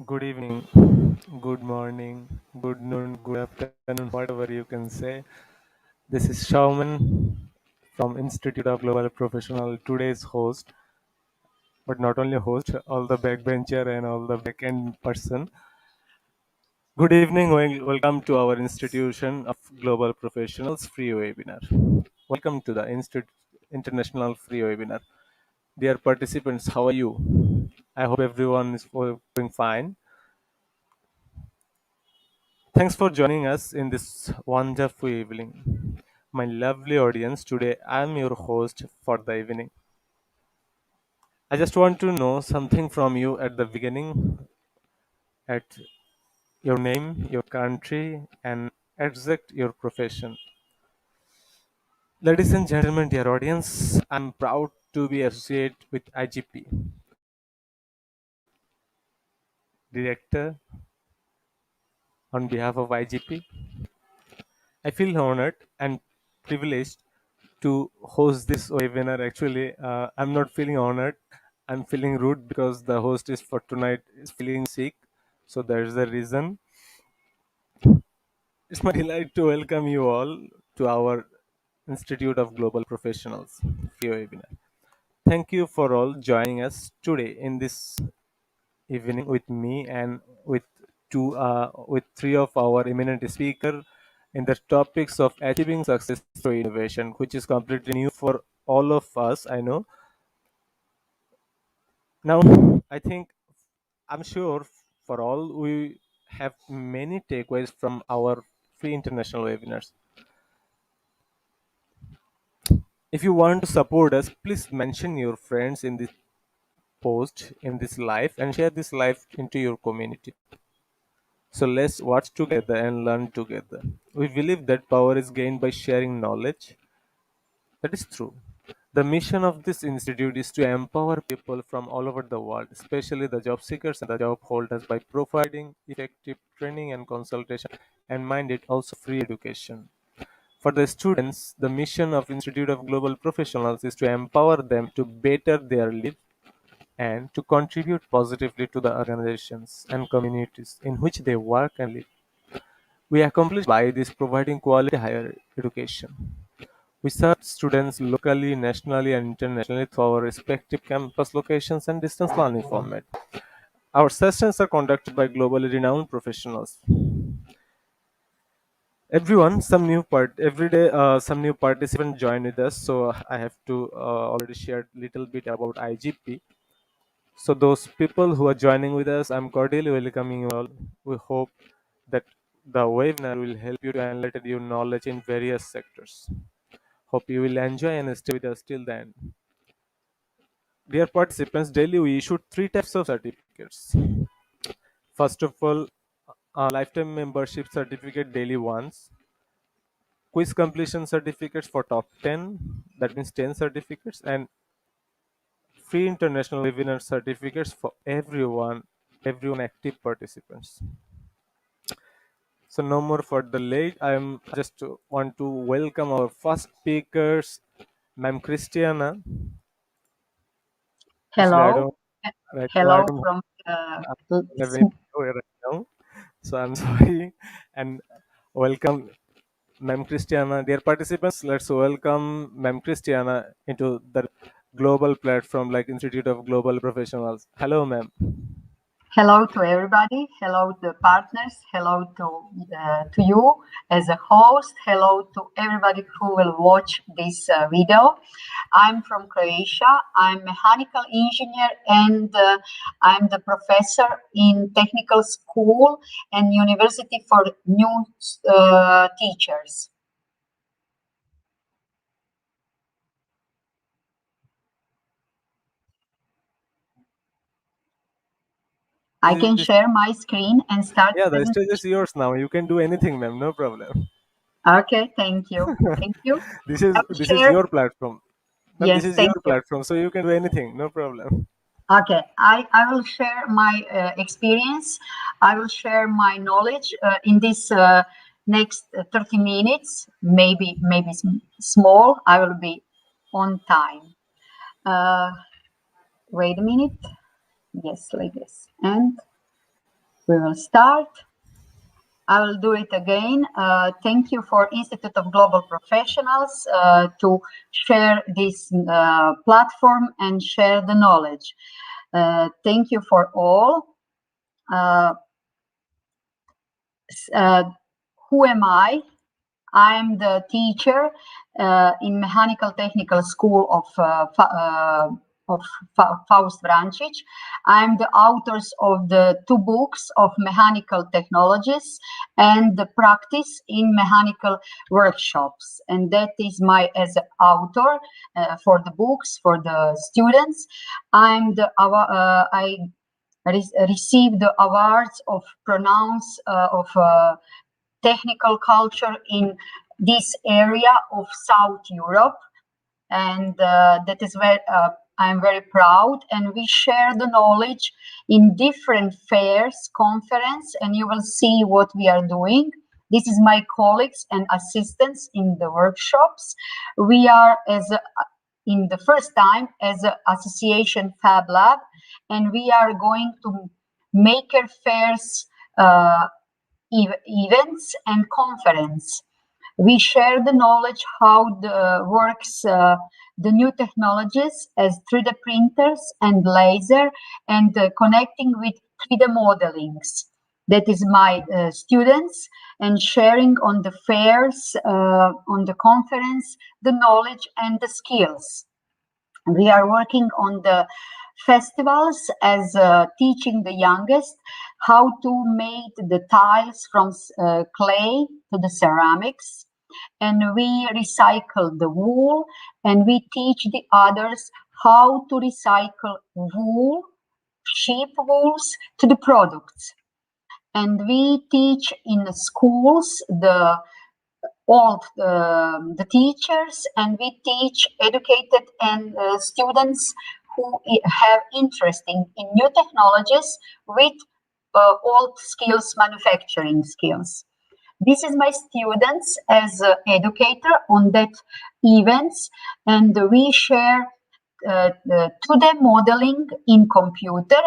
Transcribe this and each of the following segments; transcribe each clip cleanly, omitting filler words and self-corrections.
Good evening, good morning, good noon, good afternoon, whatever you can say. This is Shauman from Institute of Global Professional, today's host, but not only host, all the backbencher and all the backend person. Good evening, welcome to our Institution of Global Professionals free webinar. Welcome to the International free webinar. Dear participants, how are you? I hope everyone is doing fine. Thanks for joining us in this wonderful evening. My lovely audience, today I am your host for the evening. I just want to know something from you at the beginning, at your name, your country, and exact your profession. Ladies and gentlemen, dear audience, I'm proud to be associated with IGP, director on behalf of IGP. I feel honored and privileged to host this webinar. Actually, I'm not feeling honored. I'm feeling rude because the host is for tonight is feeling sick. So there's the reason. It's my delight to welcome you all to our Institute of Global Professionals webinar. Thank you for all joining us today in this evening with me and with three of our eminent speaker in the topics of achieving success through innovation, which is completely new for all of us. I know. Now, I think I'm sure for all we have many takeaways from our free international webinars. If you want to support us, please mention your friends in this post in this live and share this live into your community. So let's watch together and learn together. We believe that power is gained by sharing knowledge. That is true. The mission of this institute is to empower people from all over the world, especially the job seekers and the job holders, by providing effective training and consultation, and mind it, also free education. For the students, the mission of Institute of Global Professionals is to empower them to better their lives and to contribute positively to the organizations and communities in which they work and live. We accomplish by this providing quality higher education. We serve students locally, nationally, and internationally through our respective campus locations and distance learning format. Our sessions are conducted by globally renowned professionals. Everyone, every day, some new participant join with us. So I have to already share a little bit about IGP. So those people who are joining with us, I'm cordially welcoming you all. We hope that the webinar will help you to enlighten your knowledge in various sectors. Hope you will enjoy and stay with us till then. Dear participants, daily we issued three types of certificates. First of all, lifetime membership certificate daily once, quiz completion certificates for top 10, that means 10 certificates, and free international webinar certificates for everyone active participants. So no more for the late. I'm just want to welcome our first speakers, Ma'am Christiana. Actually, I Hello. don't Hello I don't from have anything right now, so I'm sorry. And welcome, Ma'am Christiana. Dear participants, let's welcome Ma'am Christiana into the global platform like Institute of Global Professionals. Hello, ma'am. hello to everybody. Hello to partners. Hello to you as a host. Hello to everybody who will watch this video. I'm from Croatia. I'm a mechanical engineer and I'm the professor in technical school and university for new teachers. I can share my screen and start Yeah, the stage is presentation. yours now. You can do anything, ma'am. No problem. Okay, thank you. Thank you. This I is will this is share. your platform, ma'am. This Yes, is thank your you. platform, so you can do anything. No problem. Okay, I will share my experience. I will share my knowledge in this next 30 minutes, maybe small. I will be on time. Uh, Wait a minute. Yes, like this. And We will start. I will do it again. Thank you for Institute of Global Professionals to share this platform and share the knowledge. Thank you for all. Who am I? I'm the teacher in Mechanical Technical School of Faust Vrancic. I'm the authors of the 2 books of mechanical technologies and the practice in mechanical workshops. And that is my as an author for the books for the students. I received the awards of pronounce of technical culture in this area of South Europe, and that is where I'm very proud. And we share the knowledge in different fairs, conference, and you will see what we are doing. This is my colleagues and assistants in the workshops. We are in the first time as an association Fab Lab, and we are going to maker fairs, events and conference. We share the knowledge how works the new technologies as 3D printers and laser, and connecting with 3D modelings. That is my students, and sharing on the fairs, on the conference, the knowledge and the skills. We are working on the festivals as teaching the youngest how to make the tiles from clay to the ceramics, and we recycle the wool, and we teach the others how to recycle wool, sheep wools to the products. And we teach in the schools all the teachers, and we teach educated and students who have interest in new technologies with old skills, manufacturing skills. This is my students as educator on that events, and we share 2D modeling in computer,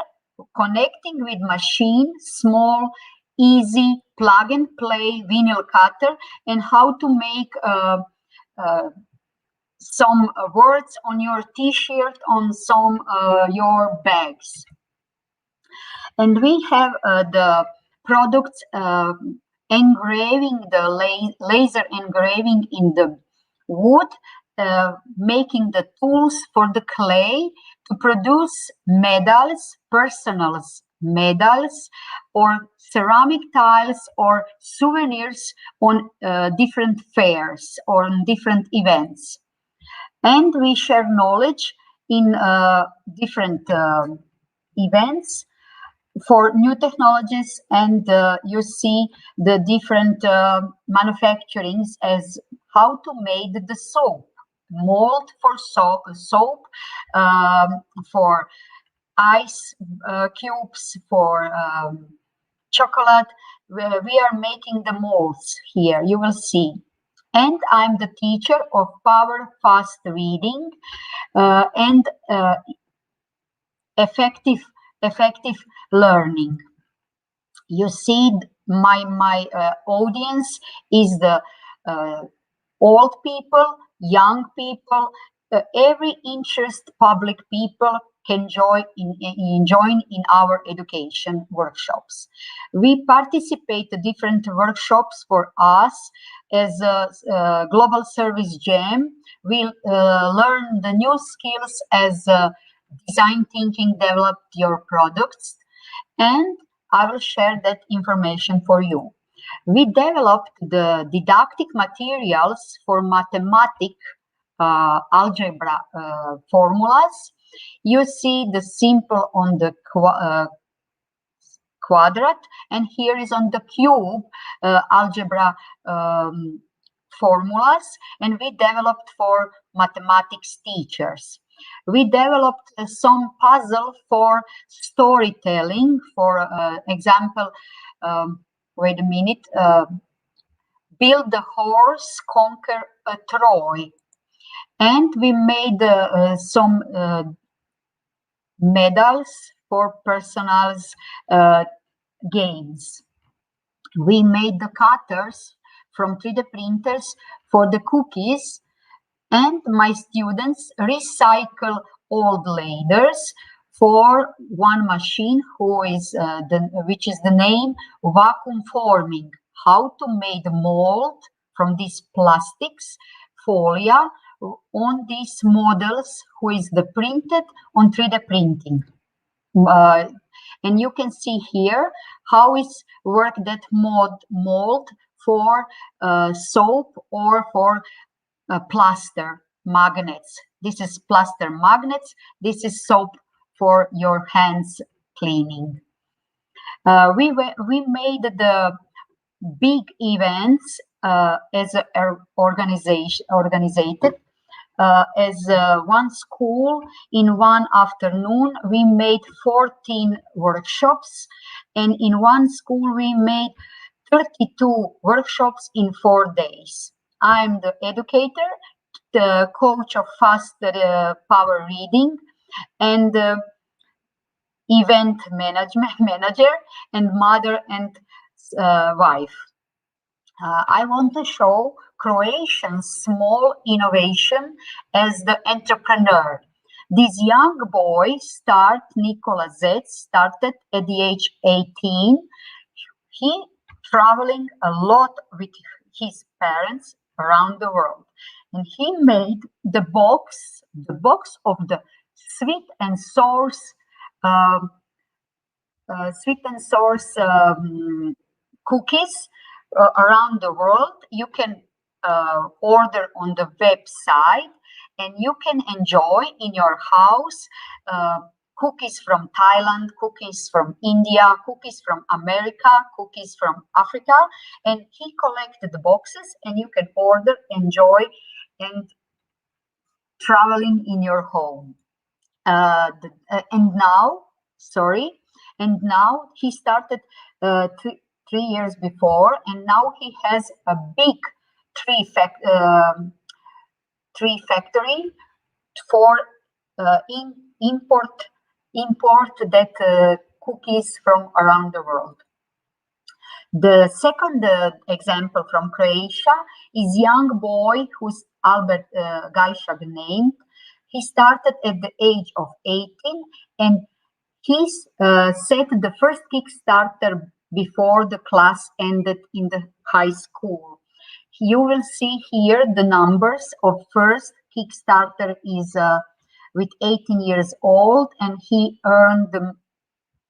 connecting with machine, small, easy plug and play vinyl cutter, and how to make some words on your t-shirt, on some your bags. And we have the products engraving, the laser engraving in the wood, making the tools for the clay to produce medals, personal medals, or ceramic tiles, or souvenirs on different fairs or on different events. And we share knowledge in different events for new technologies, and you see the different manufacturings as how to make the soap, mold for soap, for ice cubes, for chocolate. We are making the molds here, you will see. And I'm the teacher of power fast reading and effective learning. You see, my audience is the old people, young people, every interest public people can join in our education workshops. We participate in different workshops for us as a global service jam. We learn the new skills as design thinking, develop your products, and I will share that information for you. We developed the didactic materials for mathematic algebra formulas. You see the simple on the quadrat, and here is on the cube algebra formulas, and we developed for mathematics teachers. We developed some puzzle for storytelling. For example, wait a minute, build the horse, conquer Troy. And we made some medals for personals games. We made the cutters from 3D printers for the cookies, and my students recycle old ladders for one machine which is the name vacuum forming, how to make mold from these plastics folia on these models who is the printed on 3D printing. And you can see here how is work that mold for soap or for plaster magnets. This is plaster magnets. This is soap for your hands cleaning. We made the big events as a organized as one school. In one afternoon we made 14 workshops, and in one school we made 32 workshops in 4 days. I'm the educator, the coach of fast power reading, and event manager, and mother and wife. I want to show Croatian small innovation as the entrepreneur. This young boy, Nikola Zec, started at the age 18. He traveling a lot with his parents around the world, and he made the box of the sweet and sour cookies around the world. You can order on the website, and you can enjoy in your house cookies from Thailand, cookies from India, cookies from America, cookies from Africa, and he collected the boxes, and you can order, enjoy, and traveling in your home. And now he started 3 years before, and now he has a big tree factory for import that cookies from around the world. The second example from Croatia is young boy who's Albert Gajšak named. He started at the age of 18, and he set the first Kickstarter before the class ended in the high school. You will see here the numbers of first Kickstarter is with 18 years old, and he earned the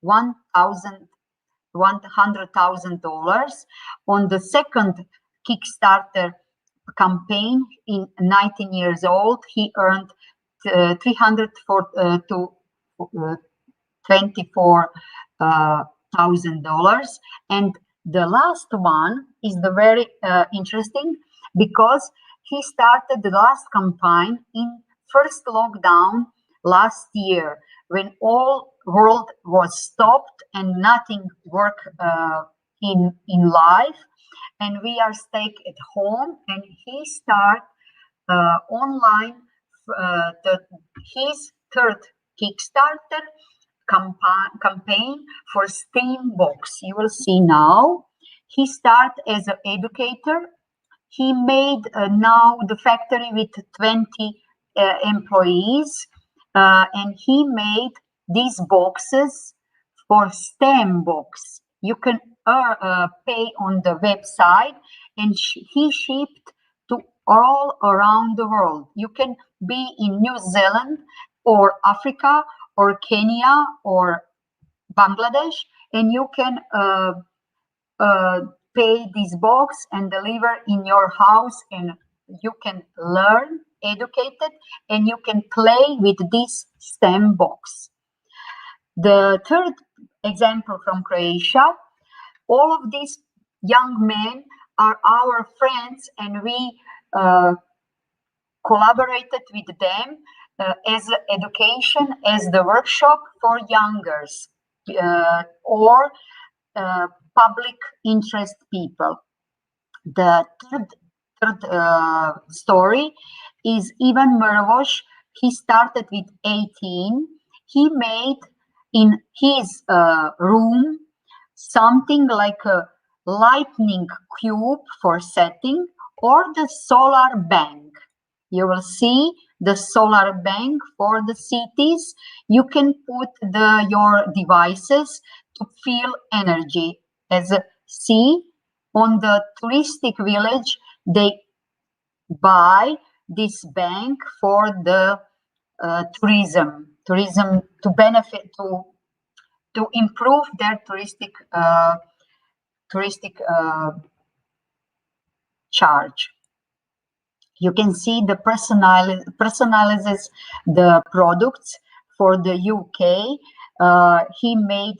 $100,000. On the second Kickstarter campaign in 19 years old, he earned $24,000. And the last one is the very interesting, because he started the last campaign in first lockdown last year, when all world was stopped and nothing worked in life, and we are stuck at home. And he start online his third Kickstarter campaign for STEAM box. You will see now. He started as an educator. He made now the factory with 20 employees, and he made these boxes for STEM box. You can pay on the website, and he shipped to all around the world. You can be in New Zealand or Africa or Kenya or Bangladesh, and you can pay this box and deliver in your house, and you can learn, educated, and you can play with this STEM box. The third example from Croatia, all of these young men are our friends, and we collaborated with them as education, as the workshop for youngers or public interest people. The third story is Ivan Mrvoš. He started with 18. He made in his room something like a lightning cube for setting, or the solar bank. You will see the solar bank for the cities. You can put your devices to feel energy. As see on the touristic village, they buy this bank for the tourism to benefit to improve their touristic charge. You can see the personalizes the products for the UK. He made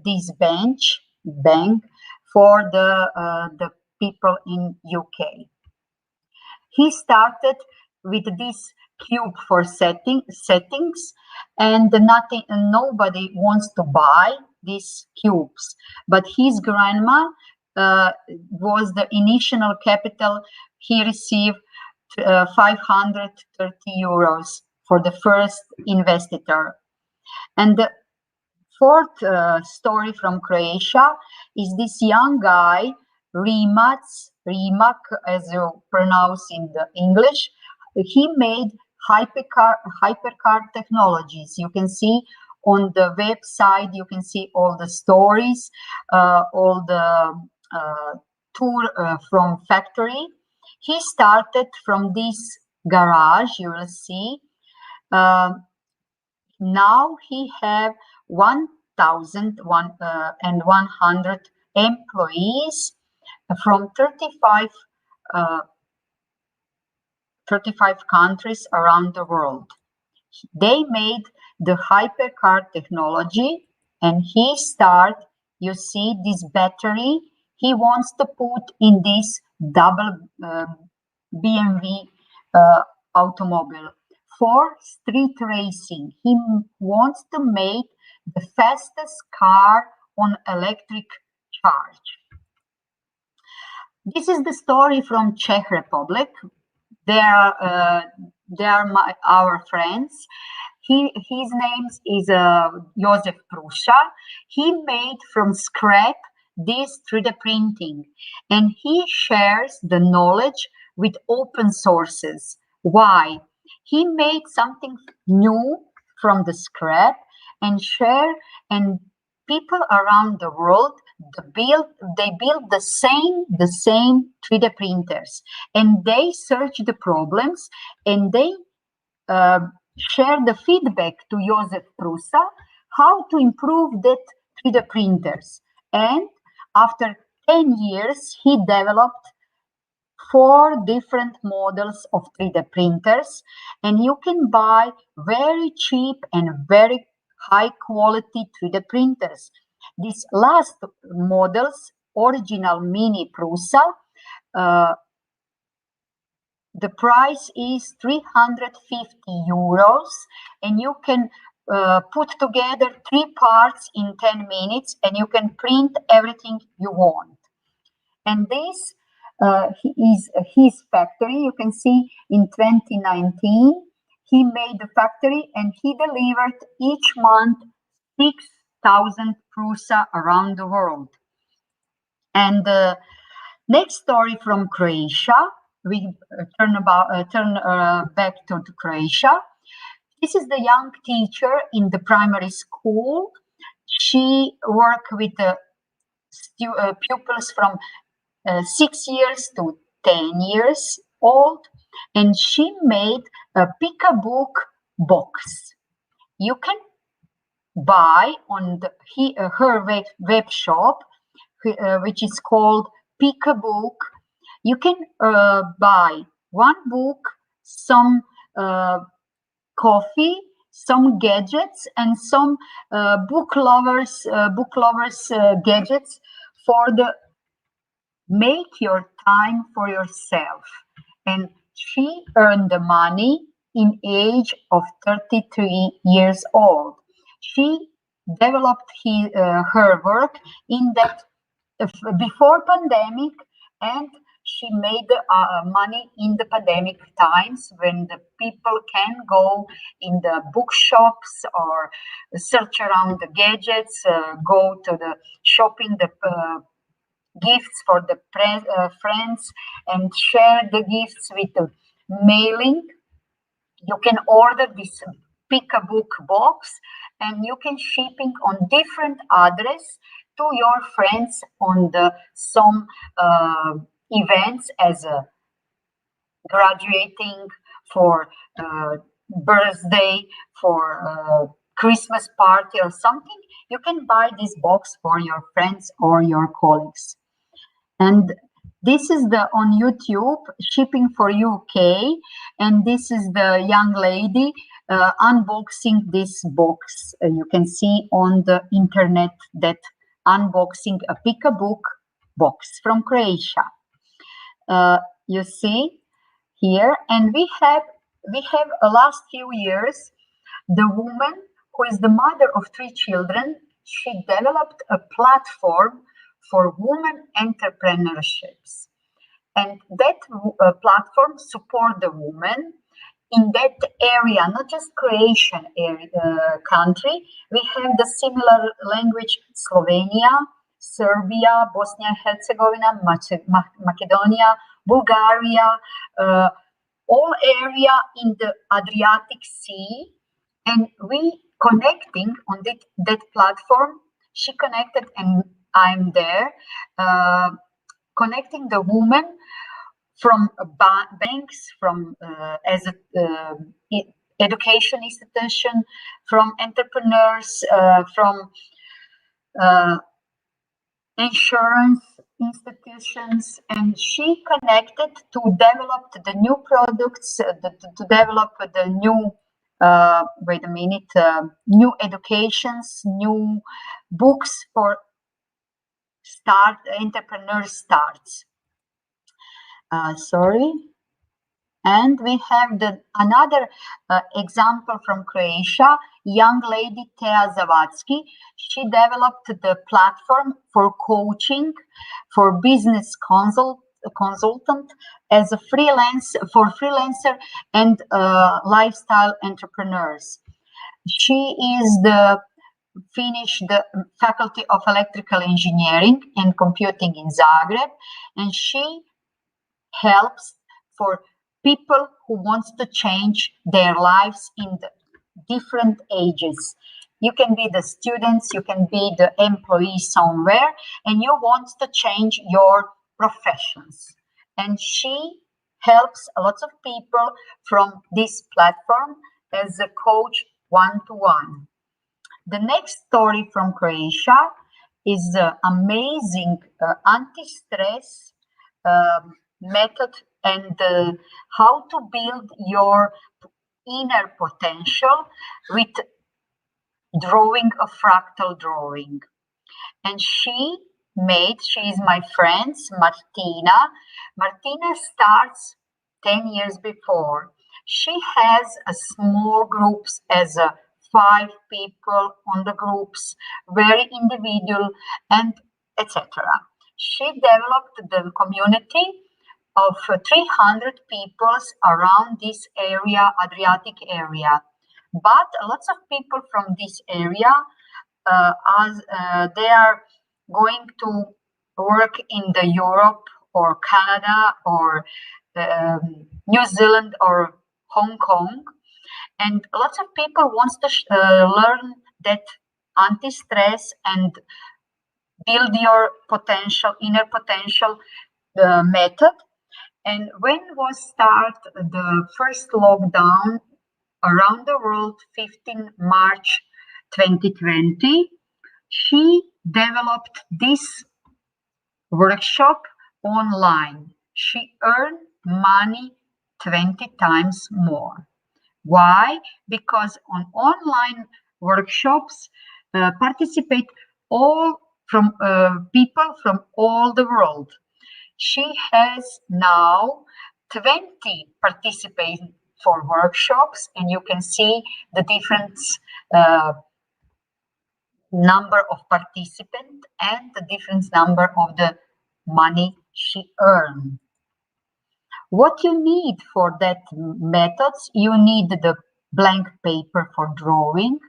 this bank for the people in UK. He started with this cube for settings, and nobody wants to buy these cubes. But his grandma was the initial capital. He received 530 euros for the first investitor. And the fourth story from Croatia is this young guy, Rimak, as you pronounce in the English. He made hypercar technologies. You can see on the website, you can see all the stories, all the tour from factory. He started from this garage, you will see. Now he have 1,100 employees from 35 countries around the world. They made the hypercar technology, and he start, you see this battery, he wants to put in this double BMW automobile for street racing. He wants to make the fastest car on electric charge. This is the story from Czech Republic. They are our friends. His name is Josef Prusha. He made from scrap this 3D printing, and he shares the knowledge with open sources. Why? He made something new from the scrap and share, and people around the world they build the same 3D printers, and they search the problems, and they share the feedback to Josef Prusa how to improve that 3D printers. And after 10 years, he developed 4 different models of 3D printers, and you can buy very cheap and very high quality 3D printers. These last models, original Mini Prusa, the price is 350 euros, and you can put together 3 parts in 10 minutes, and you can print everything you want. And this is his factory. You can see in 2019, he made the factory, and he delivered each month 6,000 Prusa around the world. And the next story from Croatia, we turn back to Croatia. This is the young teacher in the primary school. She worked with pupils from 6 years to 10 years old, and she made a pick-a-book box. You can buy on her web shop, which is called Pick-a-Book. You can buy 1 book, some coffee, some gadgets, and some book lovers gadgets for the make your time for yourself. And she earned the money in age of 33 years old. She developed her work in that before pandemic, and She made money in the pandemic times when the people can go in the bookshops or search around the gadgets, go to the shopping, the gifts for the friends, and share the gifts with the mailing. You can order this pick a book box, and you can shipping on different address to your friends on the some events as a graduating, for birthday, for Christmas party or something. You can buy this box for your friends or your colleagues. And this is the on YouTube shipping for UK, and this is the young lady unboxing this box. You can see on the internet that unboxing a pick a book box from Croatia. You see here, and we have last few years the woman who is the mother of 3 children. She developed a platform for women entrepreneurships, and that platform support the women in that area, not just Croatian country. We have the similar language Slovenia, Serbia, Bosnia and Herzegovina, Macedonia, Bulgaria, all area in the Adriatic Sea, and we connecting on that platform. She connected, and I'm there, connecting the women from banks, from as a education institution, from entrepreneurs, from insurance institutions, and she connected to develop the new products, to develop the new new educations, new books for entrepreneur starts. Sorry. And we have another example from Croatia, young lady Tea Zavatsky. She developed the platform for coaching, for business consultant as a freelancer and lifestyle entrepreneurs. She is finished the Faculty of Electrical Engineering and Computing in Zagreb, and she helps for people who wants to change their lives in the different ages. You can be the students, you can be the employee somewhere, and you want to change your professions. And she helps a lot of people from this platform as a coach one-to-one. The next story from Croatia is amazing anti-stress method, and how to build your inner potential with drawing a fractal drawing. And she is my friend Martina. Martina starts 10 years before. She has a small groups as a 5 people on the groups, very individual, and etc. She developed the community of 300 peoples around this area, Adriatic area. But lots of people from this area, as they are going to work in the Europe or Canada or New Zealand or Hong Kong, and lots of people wants to learn that anti-stress and build your potential, inner potential method. And when was start the first lockdown around the world, 15 March 2020, she developed this workshop online. She earned money 20 times more. Why? Because on online workshops participate all from people from all the world. She has now 20 participants for workshops, and you can see the different number of participants and the different number of the money she earned. What you need for that methods, you need the blank paper for drawing.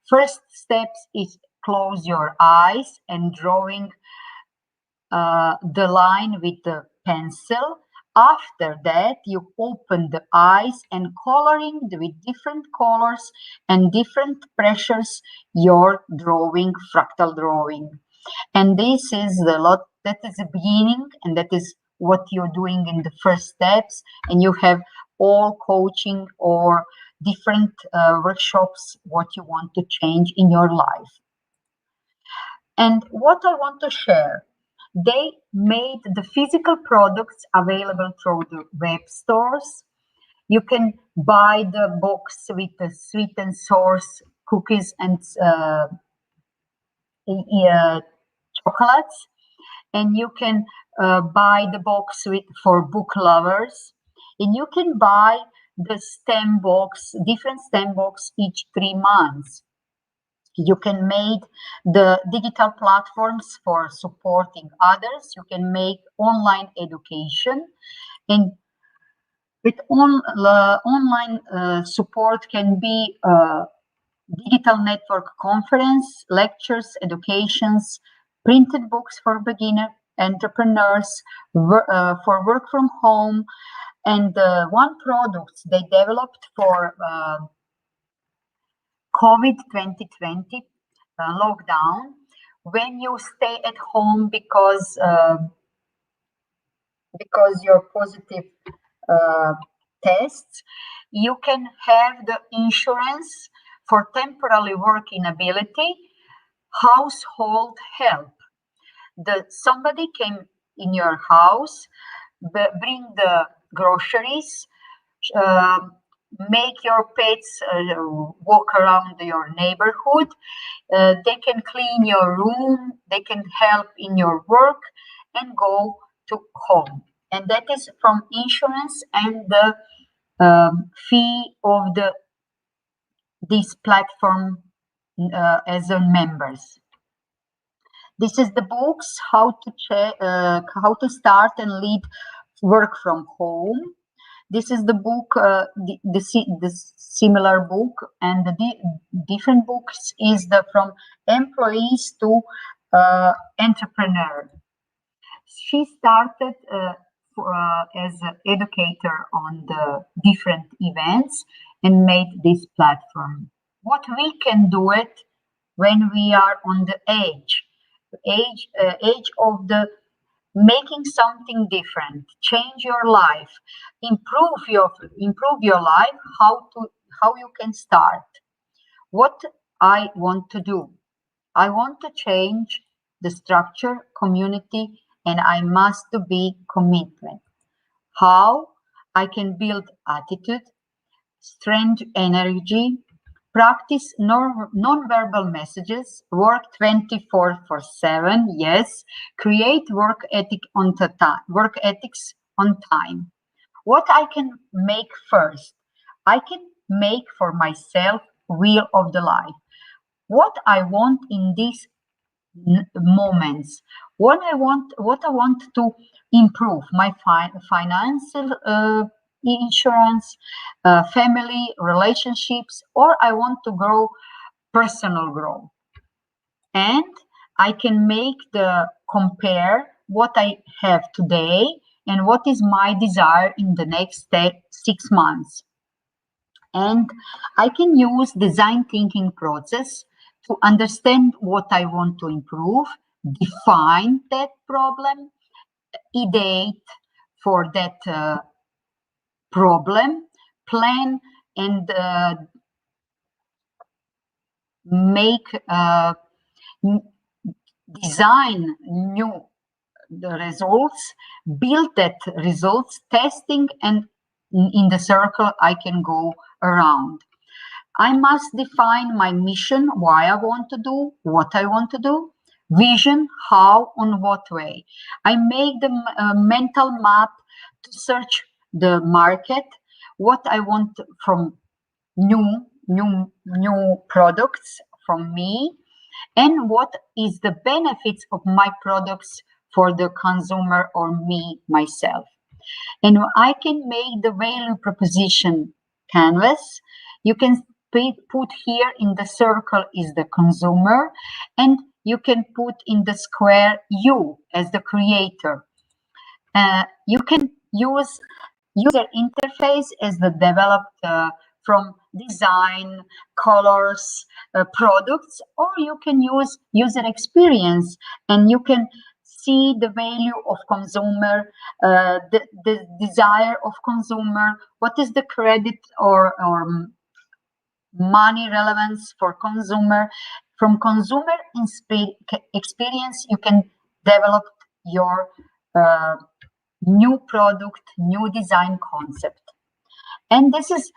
First steps is close your eyes and drawing the line with the pencil. After that, you open the eyes and coloring with different colors and different pressures your drawing, fractal drawing. And this is the lot, that is the beginning, and that is what you're doing in the first steps. And you have all coaching or different workshops, what you want to change in your life. And what I want to share, they made the physical products available through the web stores. You can buy the box with the sweet and sour cookies and chocolates, and you can buy the box with for book lovers, and you can buy the stem box, different stem box each 3 months. You can make the digital platforms for supporting others. You can make online education, and with online support can be digital network conference, lectures, educations, printed books for beginner entrepreneurs, for work from home, and one product they developed for COVID 2020 lockdown. When you stay at home because you're positive uh, tests, you can have the insurance for temporary work inability, household help. Somebody came in your house, bring the groceries, uh, make your pets walk around your neighborhood. They can clean your room, they can help in your work and go to home. And that is from insurance and the fee of the this platform as a members. This is the books how to start and lead work from home. This is the book, the similar book, and the different books is the from employees to entrepreneur. She started as an educator on the different events and made this platform. What we can do it when we are on the age of the making something different, change your life, improve your life. How you can start? What I want to do? I want to change the structure, community, and I must to be commitment. How I can build attitude, strength, energy, practice non-verbal messages, work 24/7, yes, create work ethics on time. What I can make first? I can make for myself wheel of the life. What I want in these moments, what I want to improve my financial insurance, family relationships, or I want to grow personal growth. And I can make the compare what I have today and what is my desire in the next 6 months. And I can use design thinking process to understand what I want to improve, define that problem, ideate for that problem, plan, and make design new the results, build that results, testing, and in the circle I can go around. I must define my mission, why I want to do, what I want to do, vision, how, on what way. I make the mental map to search the market, what I want from new products from me, and what is the benefits of my products for the consumer or me myself. And I can make the value proposition canvas. You can put here in the circle is the consumer, and you can put in the square you as the creator. You can use user interface as the developed from design, colors, products, or you can use user experience, and you can see the value of consumer, the desire of consumer, what is the credit or money relevance for consumer. From consumer experience, you can develop your new product, new design concept. And this is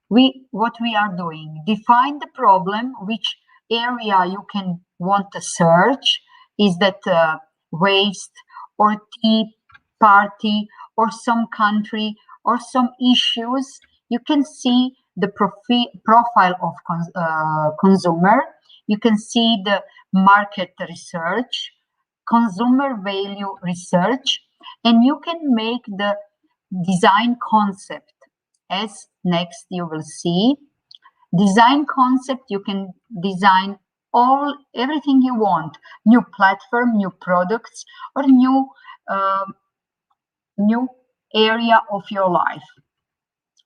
what we are doing. Define the problem, which area you can want to search. Is that waste or tea party or some country or some issues? You can see the profile of consumer. You can see the market research, consumer value research, and you can make the design concept. As next you will see, design concept, you can design everything you want, new platform, new products, or new area of your life.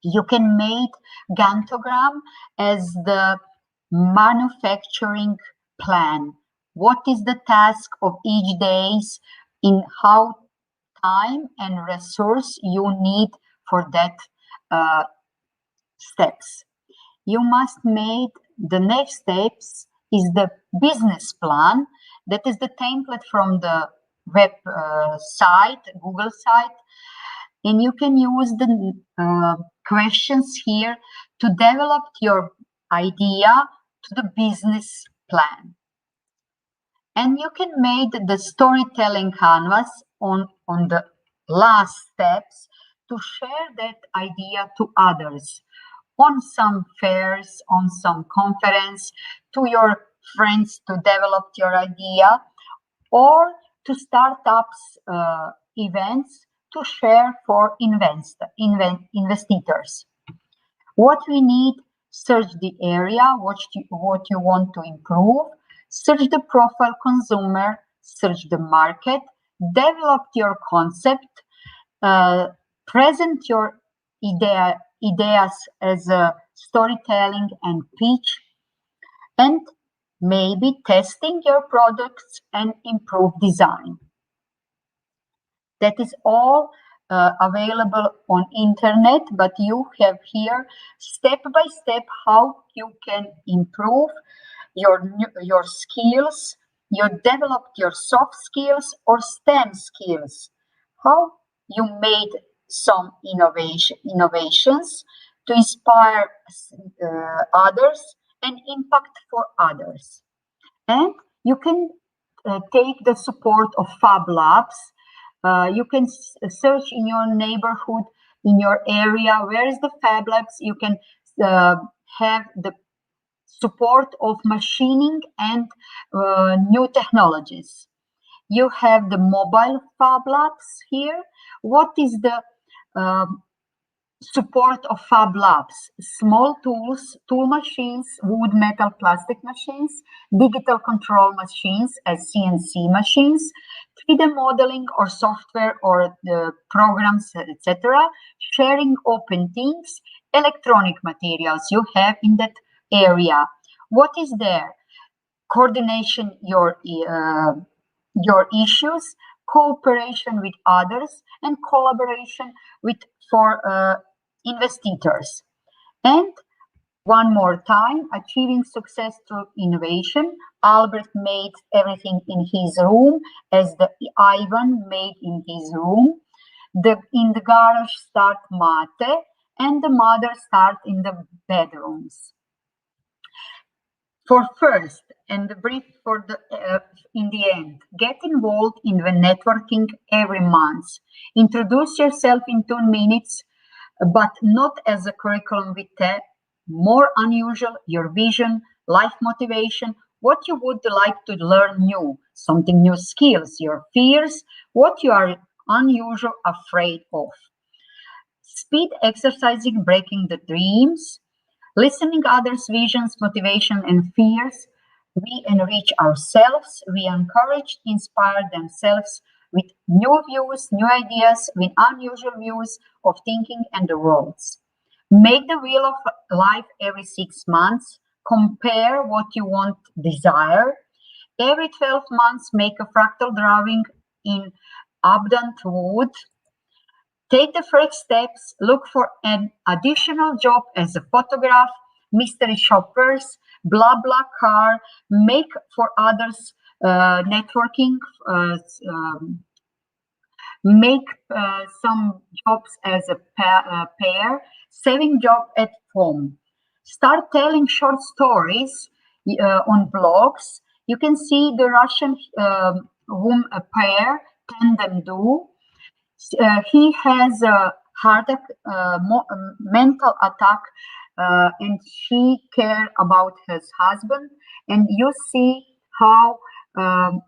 You can make Gantogram as the manufacturing plan. What is the task of each days, in how time and resource you need for that steps. You must make the next steps is the business plan. That is the template from the web site, Google site, and you can use the questions here to develop your idea to the business plan. And you can make the storytelling canvas on the last steps to share that idea to others, on some fairs, on some conference, to your friends to develop your idea, or to startups events to share for investors. What we need: search the area, what you want to improve, search the profile consumer, search the market, develop your concept, present your ideas as a storytelling and pitch, and maybe testing your products and improve design. That is all available on internet, but you have here step by step how you can improve your skills, you developed your soft skills or STEM skills, how you made some innovations to inspire others and impact for others. And you can take the support of Fab Labs. You can search in your neighborhood, in your area, where is the Fab Labs. You can have the support of machining and new technologies. You have the mobile Fab Labs here. What is the support of Fab Labs? Small tools, tool machines, wood, metal, plastic machines, digital control machines as CNC machines, 3D modeling or software or the programs, etc. Sharing open things, electronic materials you have in that area. What is there? Coordination your issues, cooperation with others, and collaboration with for investors. And one more time, achieving success through innovation. Albert made everything in his room, as the Ivan made in his room. In the garage start Mate, and the mother start in the bedrooms. For first, and the brief for the in the end, get involved in the networking every month. Introduce yourself in 2 minutes, but not as a curriculum vitae. More unusual, your vision, life motivation, what you would like to learn new, something new skills, your fears, what you are unusual afraid of. Speed exercising, breaking the dreams, listening others' visions, motivation, and fears. We enrich ourselves, we encourage, inspire themselves with new views, new ideas, with unusual views of thinking and the worlds. Make the wheel of life every 6 months. Compare what you want, desire. Every 12 months, make a fractal drawing in abundant wood. Take the first steps, look for an additional job as a photograph, mystery shoppers, blah blah car, make for others networking, make some jobs as a pair, saving job at home. Start telling short stories on blogs. You can see the Russian whom a pair tandem do. He has a mental attack, and she care about his husband. And you see how um,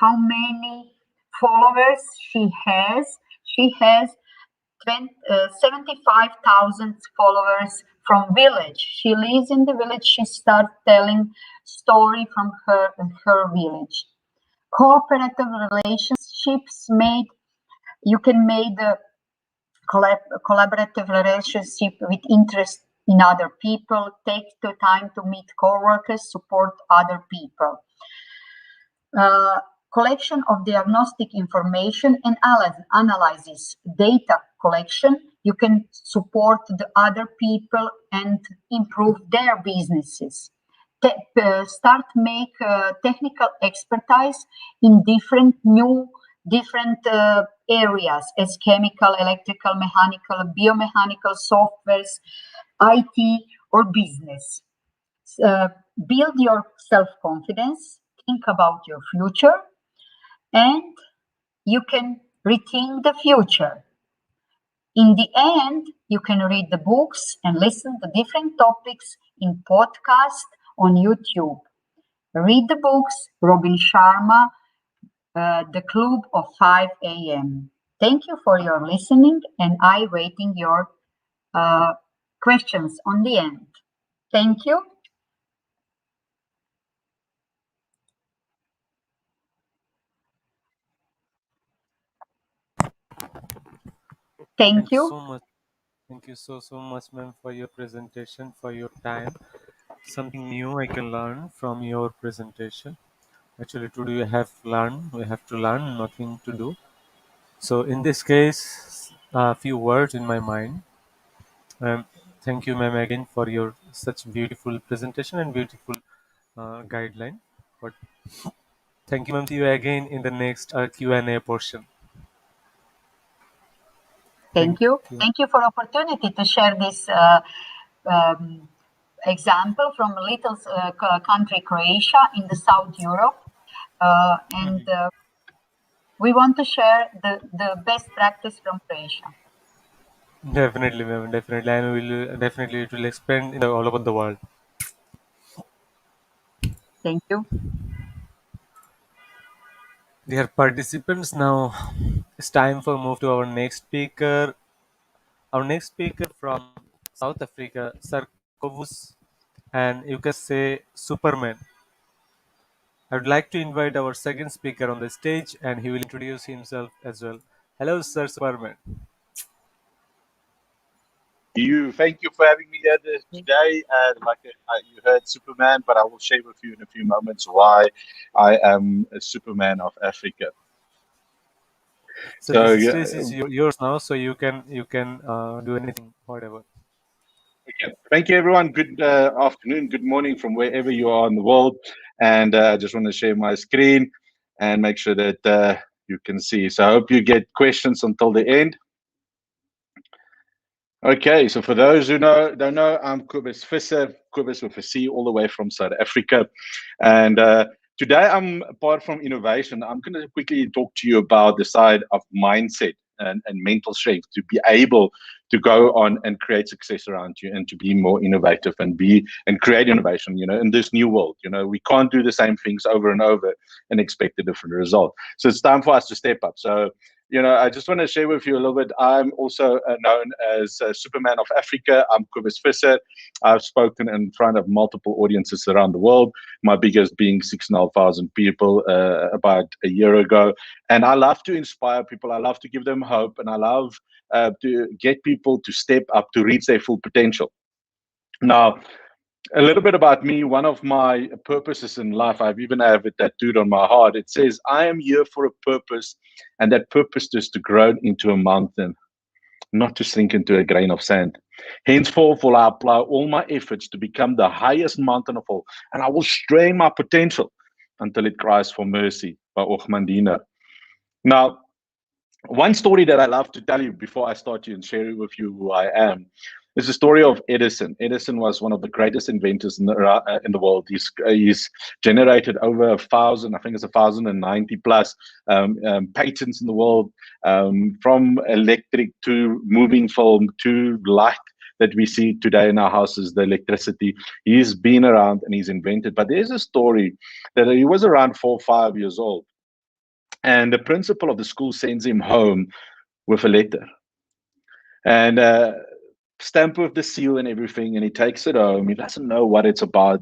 how many followers she has. She has 75,000 followers from village. She lives in the village. She starts telling story from her village. Cooperative relationships made. You can make the collaborative relationship with interest in other people. Take the time to meet coworkers, support other people. Uh, Collection of diagnostic information and analysis, data collection. You can support the other people and improve their businesses. Start make technical expertise in different areas as chemical, electrical, mechanical, biomechanical, softwares, IT, or business. Uh, Build your self-confidence, think about your future, and you can rethink the future. In the end, you can read the books and listen to different topics in podcast on YouTube. Read the books, Robin Sharma, The Club of 5 a.m. Thank you for your listening, and I waiting your questions on the end. Thank you. Thank Thank you you. so much. Thank you so much, ma'am, for your presentation, for your time. Something new I can learn from your presentation. Actually, today we have to learn, nothing to do. So in this case, a few words in my mind. Um, Thank you, ma'am, again for your such beautiful presentation and beautiful guideline. But thank you, ma'am. See you again in the next Q&A portion. Thank Thank you. you. Thank you for opportunity to share this um, example from a little country, Croatia, in the South Europe. And we want to share the best practice from Croatia. Definitely, ma'am. Definitely, and will definitely it will expand in the, all over the world. Thank you. Dear participants, now it's time for move to our next speaker. Our next speaker from South Africa, Sarkovus, and you can say Superman. I would like to invite our second speaker on the stage, and he will introduce himself as well. Hello, Sir Superman. Thank you for having me here today. Like you heard Superman, but I will share with you in a few moments why I am a Superman of Africa. So So this yeah, stage is yours now, so you can do anything, whatever. okay. Thank you, everyone. Good afternoon, good morning from wherever you are in the world. And I just want to share my screen and make sure that you can see. So I hope you get questions until the end. Okay, so for those who don't know, I'm Kobus Visser, Kobus with a C, all the way from South Africa. And today I'm apart from innovation, I'm going to quickly talk to you about the side of mindset and mental strength to be able to go on and create success around you and to be more innovative and create innovation, in this new world. We can't do the same things over and over and expect a different result. So it's time for us to step up. So I just want to share with you a little bit. I'm also known as Superman of Africa. I'm Kobus Visser. I've spoken in front of multiple audiences around the world, my biggest being 6,500 people about a year ago. And I love to inspire people. I love to give them hope. And I love to get people to step up to reach their full potential. Now, a little bit about me. One of my purposes in life, I've even have it tattooed on my heart. It says, I am here for a purpose, and that purpose is to grow into a mountain, not to sink into a grain of sand. Henceforth will I apply all my efforts to become the highest mountain of all, and I will strain my potential until it cries for mercy by Ochmandina. Now, one story that I love to tell you before I start you and share with you who I am is the story of Edison. Edison was one of the greatest inventors in the world. He's generated over 1,000, I think it's 1,090 plus patents in the world, from electric to moving film to light that we see today in our houses, the electricity. He's been around and he's invented. But there's a story that he was around 4 or 5 years old, and the principal of the school sends him home with a letter and stamp with the seal and everything, and he takes it home. He doesn't know what it's about.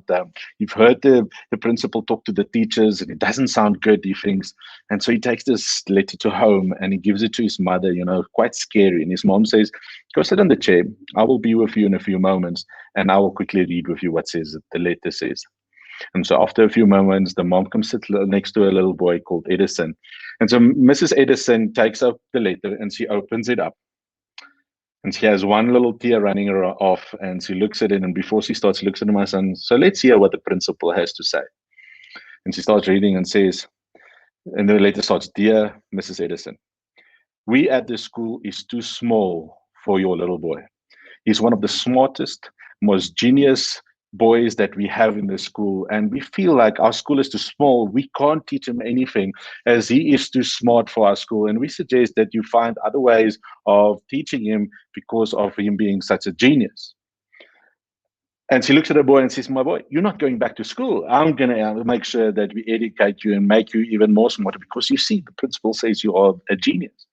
You've heard the principal talk to the teachers and it doesn't sound good, he thinks. And so he takes this letter to home and he gives it to his mother, quite scary. And his mom says, go sit on the chair, I will be with you in a few moments and I will quickly read with you what the letter says. And so after a few moments, the mom comes sit next to a little boy called Edison. And so Mrs. Edison takes up the letter and she opens it up. And she has one little tear running her off, and she looks at it. And before she starts, looks at my son. So let's hear what the principal has to say. And she starts reading and says, and the letter starts, Dear Mrs. Edison, we at the school is too small for your little boy. He's one of the smartest, most genius boys that we have in the school, and we feel like our school is too small. We can't teach him anything as he is too smart for our school, and we suggest that you find other ways of teaching him because of him being such a genius. And she looks at the boy and says, my boy, you're not going back to school. I'm going to make sure that we educate you and make you even more smarter, because you see, the principal says you are a genius.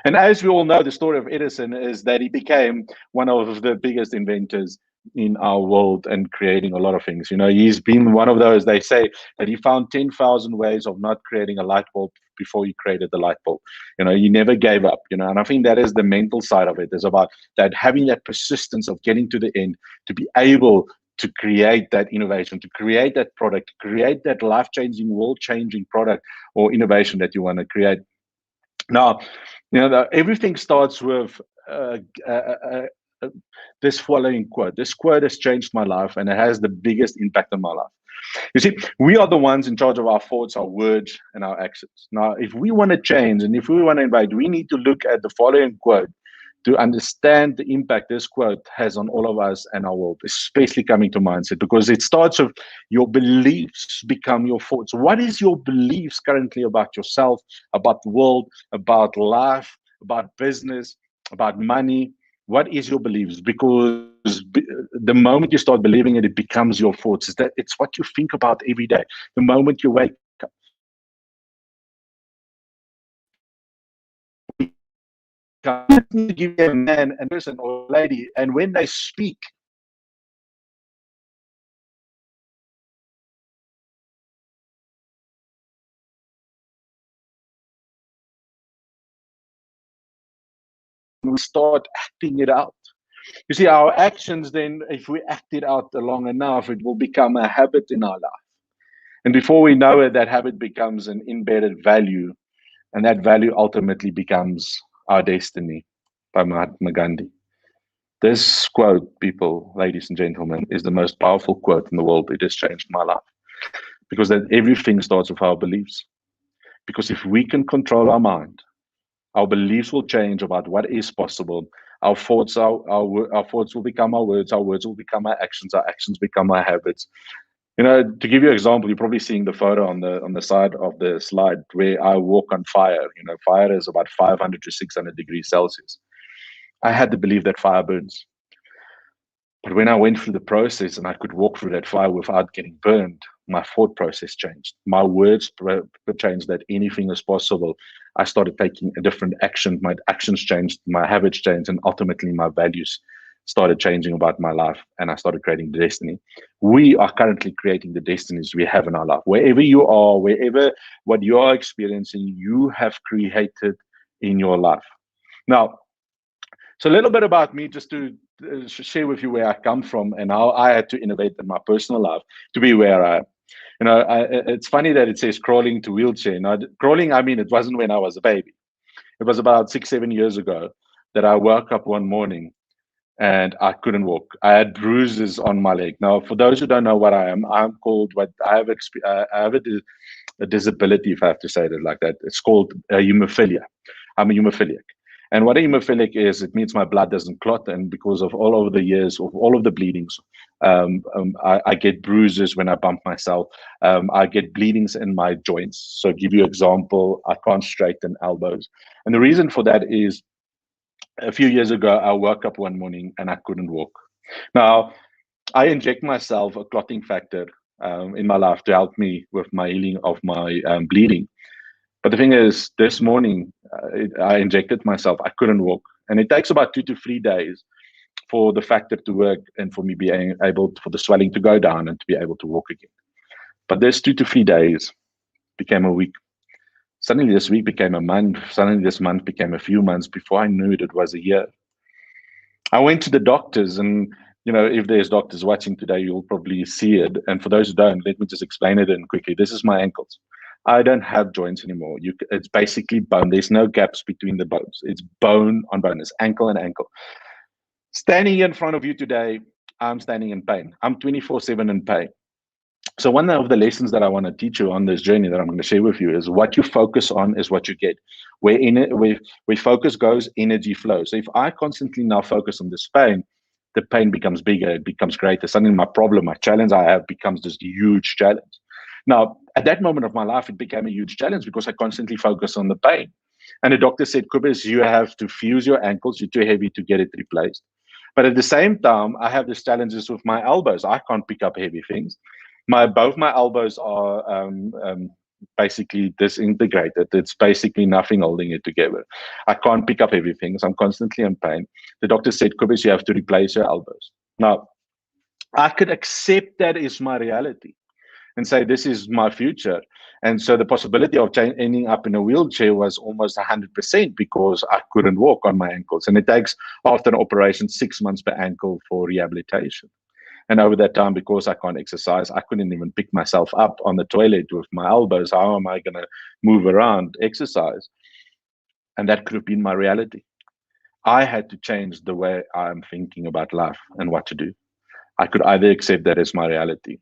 And as we all know, the story of Edison is that he became one of the biggest inventors in our world and creating a lot of things. He's been one of those, they say that he found 10,000 ways of not creating a light bulb before he created the light bulb. He never gave up, and I think that is the mental side of it. It's about that, having that persistence of getting to the end, to be able to create that innovation, to create that product, to create that life-changing, world-changing product or innovation that you want to create. Now, everything starts with this following quote. This quote has changed my life, and it has the biggest impact on my life. You see, we are the ones in charge of our thoughts, our words, and our actions. Now, if we want to change and if we want to invite, we need to look at the following quote to understand the impact this quote has on all of us and our world, especially coming to mindset, because it starts with your beliefs become your thoughts. What is your beliefs currently about yourself, about the world, about life, about business, about money? What is your beliefs? Because the moment you start believing it, it becomes your thoughts. It's what you think about every day. The moment you wake up, to give you a man and person or lady, and when they speak, we start acting it out. You see, our actions then, if we act it out long enough, it will become a habit in our life. And before we know it, that habit becomes an embedded value, and that value ultimately becomes our destiny, by Mahatma Gandhi. This quote, people, ladies and gentlemen, is the most powerful quote in the world. It has changed my life, because that everything starts with our beliefs. Because if we can control our mind, our beliefs will change about what is possible. Our thoughts, our thoughts will become our words will become our actions become our habits. To give you an example, you're probably seeing the photo on the side of the slide where I walk on fire. Fire is about 500 to 600 degrees Celsius. I had to believe that fire burns. But when I went through the process and I could walk through that fire without getting burned, my thought process changed. My words changed, that anything is possible. I started taking a different action. My actions changed, my habits changed, and ultimately my values started changing about my life, and I started creating the destiny. We are currently creating the destinies we have in our life. Wherever you are, wherever what you are experiencing, you have created in your life. Now, so a little bit about me, just to share with you where I come from and how I had to innovate in my personal life to be where I am. It's funny that it says crawling to wheelchair. Now, crawling, I mean, it wasn't when I was a baby. It was about 6, 7 years ago that I woke up one morning and I couldn't walk. I had bruises on my leg. Now, for those who don't know what I am, I'm called what I have. I have a disability, if I have to say it like that. It's called hemophilia. I'm a hemophiliac. And what a hemophiliac is, it means my blood doesn't clot. And because of all over the years of all of the bleedings, I get bruises when I bump myself. I get bleedings in my joints. So, give you an example, I can't straighten elbows. And the reason for that is a few years ago, I woke up one morning and I couldn't walk. Now, I inject myself a clotting factor in my life to help me with my healing of my bleeding. But the thing is, this morning I injected myself. I couldn't walk, and it takes about 2 to 3 days for the factor to work and for me being able for the swelling to go down and to be able to walk again. But this 2 to 3 days became a week. Suddenly, this week became a month. Suddenly, this month became a few months. Before I knew it, it was a year. I went to the doctors, and if there's doctors watching today, you'll probably see it. And for those who don't, let me just explain it in quickly. This is my ankles. I don't have joints anymore. It's basically bone. There's no gaps between the bones. It's bone on bone. It's ankle and ankle. Standing in front of you today, I'm standing in pain. I'm 24/7 in pain. So one of the lessons that I want to teach you on this journey that I'm going to share with you is what you focus on is what you get. Where focus goes, energy flows. So if I constantly now focus on this pain, the pain becomes bigger, it becomes greater. Suddenly my problem, my challenge I have becomes this huge challenge. Now, at that moment of my life, it became a huge challenge because I constantly focused on the pain. And the doctor said, Kubis, you have to fuse your ankles. You're too heavy to get it replaced. But at the same time, I have these challenges with my elbows. I can't pick up heavy things. Both my elbows are basically disintegrated. It's basically nothing holding it together. I can't pick up heavy things. I'm constantly in pain. The doctor said, Kubis, you have to replace your elbows. Now, I could accept that is my reality and say, this is my future. And so the possibility of ending up in a wheelchair was almost 100% because I couldn't walk on my ankles. And it takes, after an operation, 6 months per ankle for rehabilitation. And over that time, because I can't exercise, I couldn't even pick myself up on the toilet with my elbows. How am I going to move around, exercise? And that could have been my reality. I had to change the way I'm thinking about life and what to do. I could either accept that as my reality.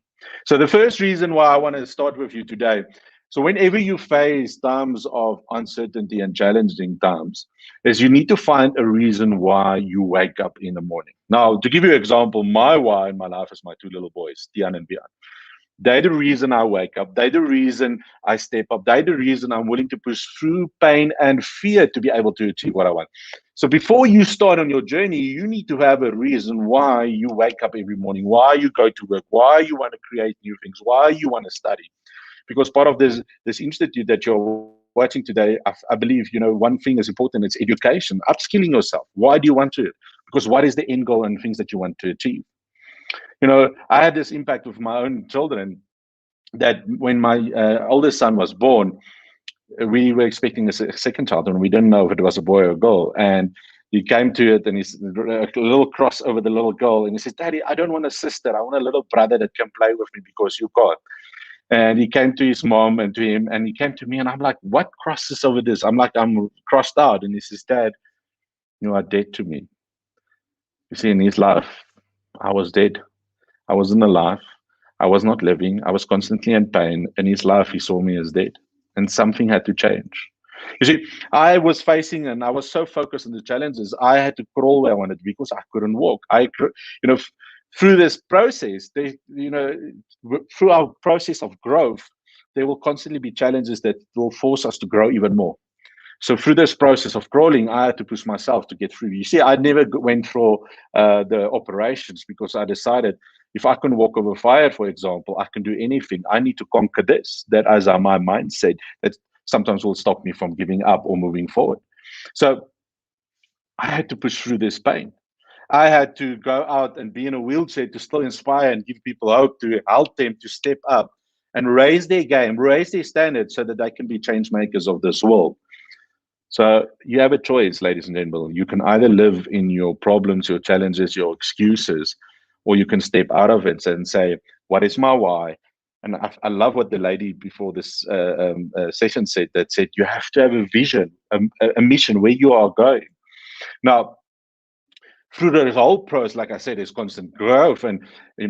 So the first reason why I want to start with you today. So whenever you face times of uncertainty and challenging times, is you need to find a reason why you wake up in the morning. Now, to give you an example, my why in my life is my two little boys, Tian and Bian. They're the reason I wake up. They're the reason I step up. They're the reason I'm willing to push through pain and fear to be able to achieve what I want. So before you start on your journey, you need to have a reason why you wake up every morning, why you go to work, why you want to create new things, why you want to study. Because part of this institute that you're watching today, I believe, one thing is important, it's education, upskilling yourself. Why do you want to? Because what is the end goal and things that you want to achieve? I had this impact with my own children that when my oldest son was born, we were expecting a second child and we didn't know if it was a boy or a girl. And he came to it and he's a little cross over the little girl. And he says, Daddy, I don't want a sister. I want a little brother that can play with me because you can't. And he came to his mom and to him, and he came to me, and I'm like, what crosses over this? I'm like, I'm crossed out. And he says, Dad, you are dead to me. You see, in his life, I was dead. I wasn't alive. I was not living. I was constantly in pain. In his life, he saw me as dead. And something had to change. You see, I was facing and I was so focused on the challenges, I had to crawl where I wanted because I couldn't walk. Through this process, through our process of growth, there will constantly be challenges that will force us to grow even more. So through this process of crawling, I had to push myself to get through. You see, I never went through the operations because I decided if I can walk over fire, for example, I can do anything. I need to conquer this. That is my mindset that sometimes will stop me from giving up or moving forward. So I had to push through this pain. I had to go out and be in a wheelchair to still inspire and give people hope, to help them to step up and raise their game, raise their standards so that they can be change makers of this world. So you have a choice, ladies and gentlemen. You can either live in your problems, your challenges, your excuses, or you can step out of it and say, what is my why? And I love what the lady before this session said, that said, you have to have a vision, a mission where you are going. Now, through the whole process, like I said, is constant growth. And,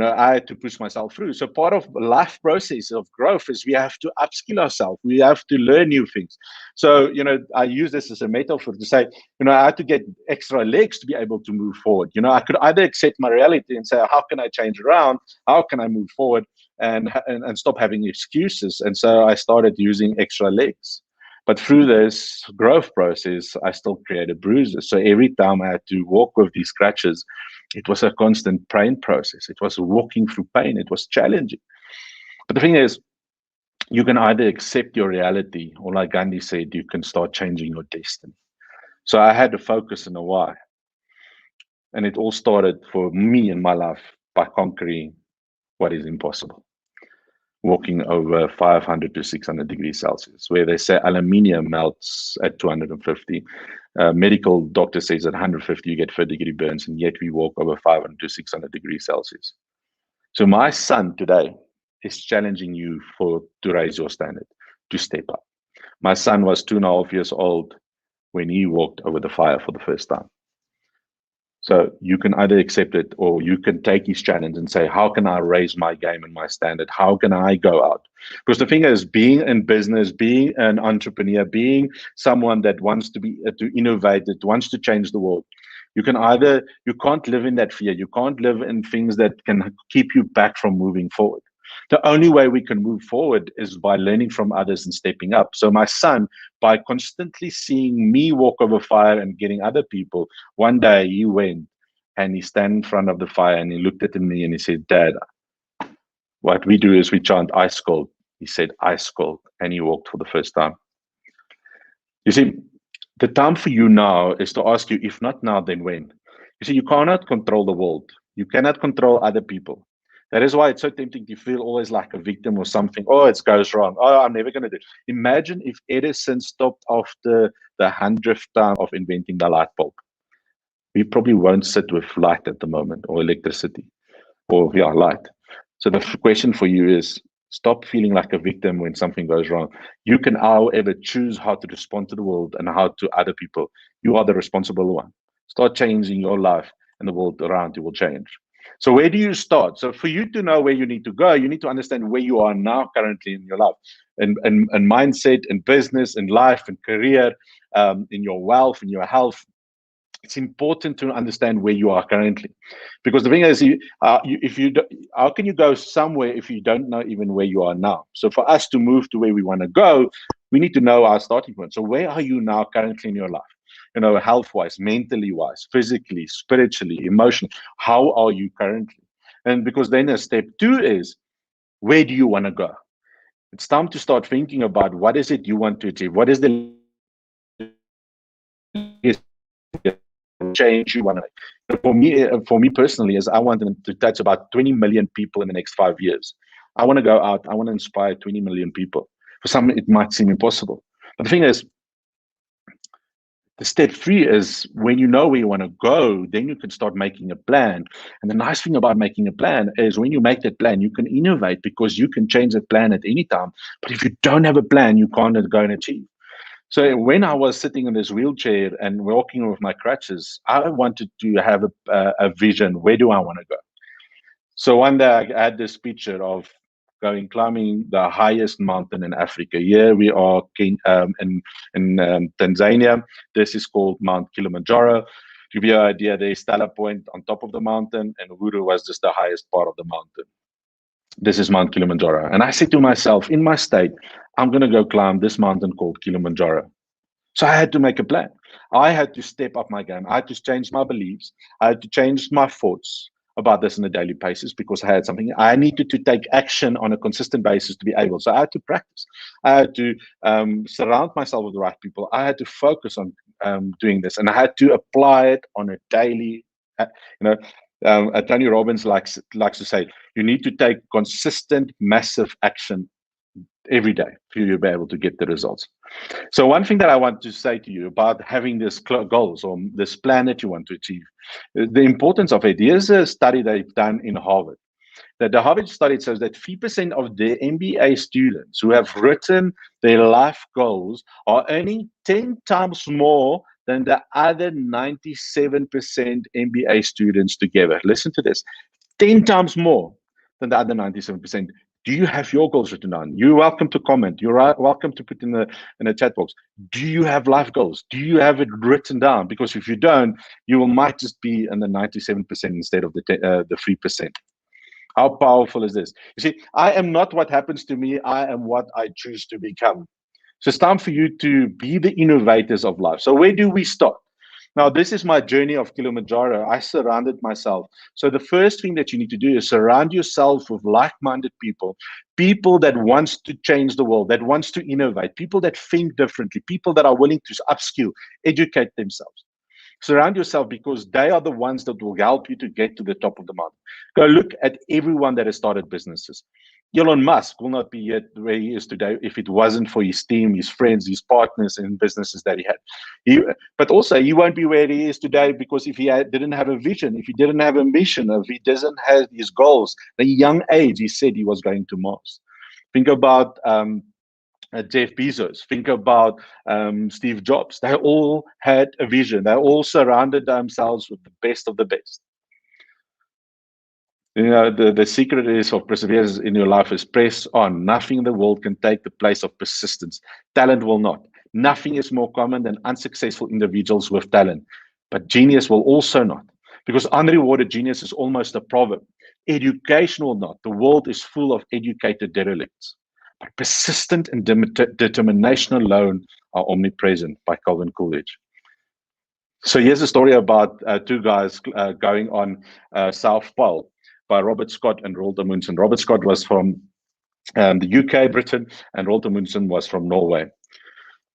I had to push myself through. So part of life process of growth is we have to upskill ourselves. We have to learn new things. So, I use this as a metaphor to say, I had to get extra legs to be able to move forward. I could either accept my reality and say, how can I change around? How can I move forward and stop having excuses? And so I started using extra legs. But through this growth process, I still created bruises. So every time I had to walk with these crutches, it was a constant pain process. It was walking through pain. It was challenging. But the thing is, you can either accept your reality, or like Gandhi said, you can start changing your destiny. So I had to focus on the why. And it all started for me in my life by conquering what is impossible. Walking over 500 to 600 degrees Celsius, where they say aluminium melts at 250. Medical doctor says at 150 you get third-degree burns, and yet we walk over 500 to 600 degrees Celsius. So my son today is challenging you to raise your standard, to step up. My son was 2.5 years old when he walked over the fire for the first time. So you can either accept it, or you can take his challenge and say, how can I raise my game and my standard? How can I go out? Because the thing is, being in business, being an entrepreneur, being someone that wants to innovate, that wants to change the world, you can't live in that fear. You can't live in things that can keep you back from moving forward. The only way we can move forward is by learning from others and stepping up. So my son, by constantly seeing me walk over fire and getting other people, one day he went and he stand in front of the fire and he looked at me and he said, Dad, what we do is we chant ice cold. He said, ice cold. And he walked for the first time. You see, the time for you now is to ask you, if not now, then when? You see, you cannot control the world. You cannot control other people. That is why it's so tempting to feel always like a victim or something. Oh, it goes wrong. Oh, I'm never going to do it. Imagine if Edison stopped after the 100th time of inventing the light bulb. We probably won't sit with light at the moment, or electricity, or light. So the question for you is, stop feeling like a victim when something goes wrong. You can, however, choose how to respond to the world and how to other people. You are the responsible one. Start changing your life, and the world around you will change. So where do you start? So for you to know where you need to go, you need to understand where you are now currently in your life, and mindset, and business, and life, and career, in your wealth, in your health. It's important to understand where you are currently, because the thing is, how can you go somewhere if you don't know even where you are now? So for us to move to where we want to go, we need to know our starting point. So where are you now currently in your life? Health-wise, mentally-wise, physically, spiritually, emotionally. How are you currently? And because then a step 2 is, where do you want to go? It's time to start thinking about what is it you want to achieve? What is the change you want to make? For me personally, is I want to touch about 20 million people in the next 5 years. I want to go out. I want to inspire 20 million people. For some, it might seem impossible. But the thing is, the step 3 is, when you know where you want to go, then you can start making a plan. And the nice thing about making a plan is, when you make that plan, you can innovate, because you can change that plan at any time. But if you don't have a plan, you can't go and achieve. So when I was sitting in this wheelchair and walking with my crutches, I wanted to have a vision. Where do I want to go? So one day I had this picture of climbing the highest mountain in Africa. Here we are in Tanzania. This is called Mount Kilimanjaro. To give you an idea, there's Stella Point on top of the mountain, and Uhuru was just the highest part of the mountain. This is Mount Kilimanjaro. And I said to myself, in my state, I'm going to go climb this mountain called Kilimanjaro. So I had to make a plan. I had to step up my game. I had to change my beliefs. I had to change my thoughts about this on a daily basis because I had something. I needed to take action on a consistent basis to be able. So I had to practice. I had to surround myself with the right people. I had to focus on doing this, and I had to apply it on a daily. You know, Tony Robbins likes to say, you need to take consistent, massive action every day for you to be able to get the results. So one thing that I want to say to you about having this goals or this plan that you want to achieve, the importance of it. Here's a study they've done in Harvard. That the Harvard study says that 3% of the MBA students who have written their life goals are earning 10 times more than the other 97% MBA students together. Listen to this, 10 times more than the other 97%. Do you have your goals written down? You're welcome to comment. You're welcome to put in the chat box. Do you have life goals? Do you have it written down? Because if you don't, you might just be in the 97% instead of the 3%. How powerful is this? You see, I am not what happens to me. I am what I choose to become. So it's time for you to be the innovators of life. So where do we start? Now, this is my journey of Kilimanjaro. I surrounded myself. So the first thing that you need to do is surround yourself with like-minded people, people that wants to change the world, that wants to innovate, people that think differently, people that are willing to upskill, educate themselves. Surround yourself because they are the ones that will help you to get to the top of the mountain. Go look at everyone that has started businesses. Elon Musk will not be yet where he is today if it wasn't for his team, his friends, his partners, and businesses that he had. But also, he won't be where he is today because if he didn't have a vision, if he didn't have a mission, if he doesn't have his goals. At a young age, he said he was going to Mars. Think about Jeff Bezos. Think about Steve Jobs. They all had a vision. They all surrounded themselves with the best of the best. You know, the secret is of perseverance in your life is press on. Nothing in the world can take the place of persistence. Talent will not. Nothing is more common than unsuccessful individuals with talent. But genius will also not. Because unrewarded genius is almost a proverb. Education will not. The world is full of educated derelicts. But persistent and determination alone are omnipresent by Calvin Coolidge. So here's a story about two guys going on South Pole by Robert Scott and Roald Amundsen. Robert Scott was from the UK, Britain, and Roald Amundsen was from Norway.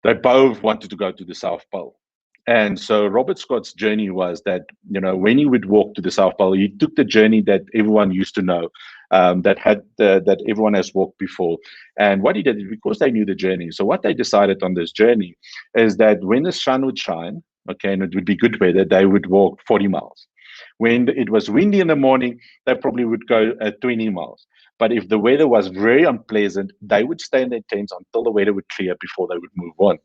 They both wanted to go to the South Pole. And so Robert Scott's journey was that, you know, when he would walk to the South Pole, he took the journey that everyone used to know, that everyone has walked before. And what he did is because they knew the journey. So what they decided on this journey is that when the sun would shine, okay, and it would be good weather, they would walk 40 miles. When it was windy in the morning, they probably would go 20 miles. But if the weather was very unpleasant, they would stay in their tents until the weather would clear before they would move on.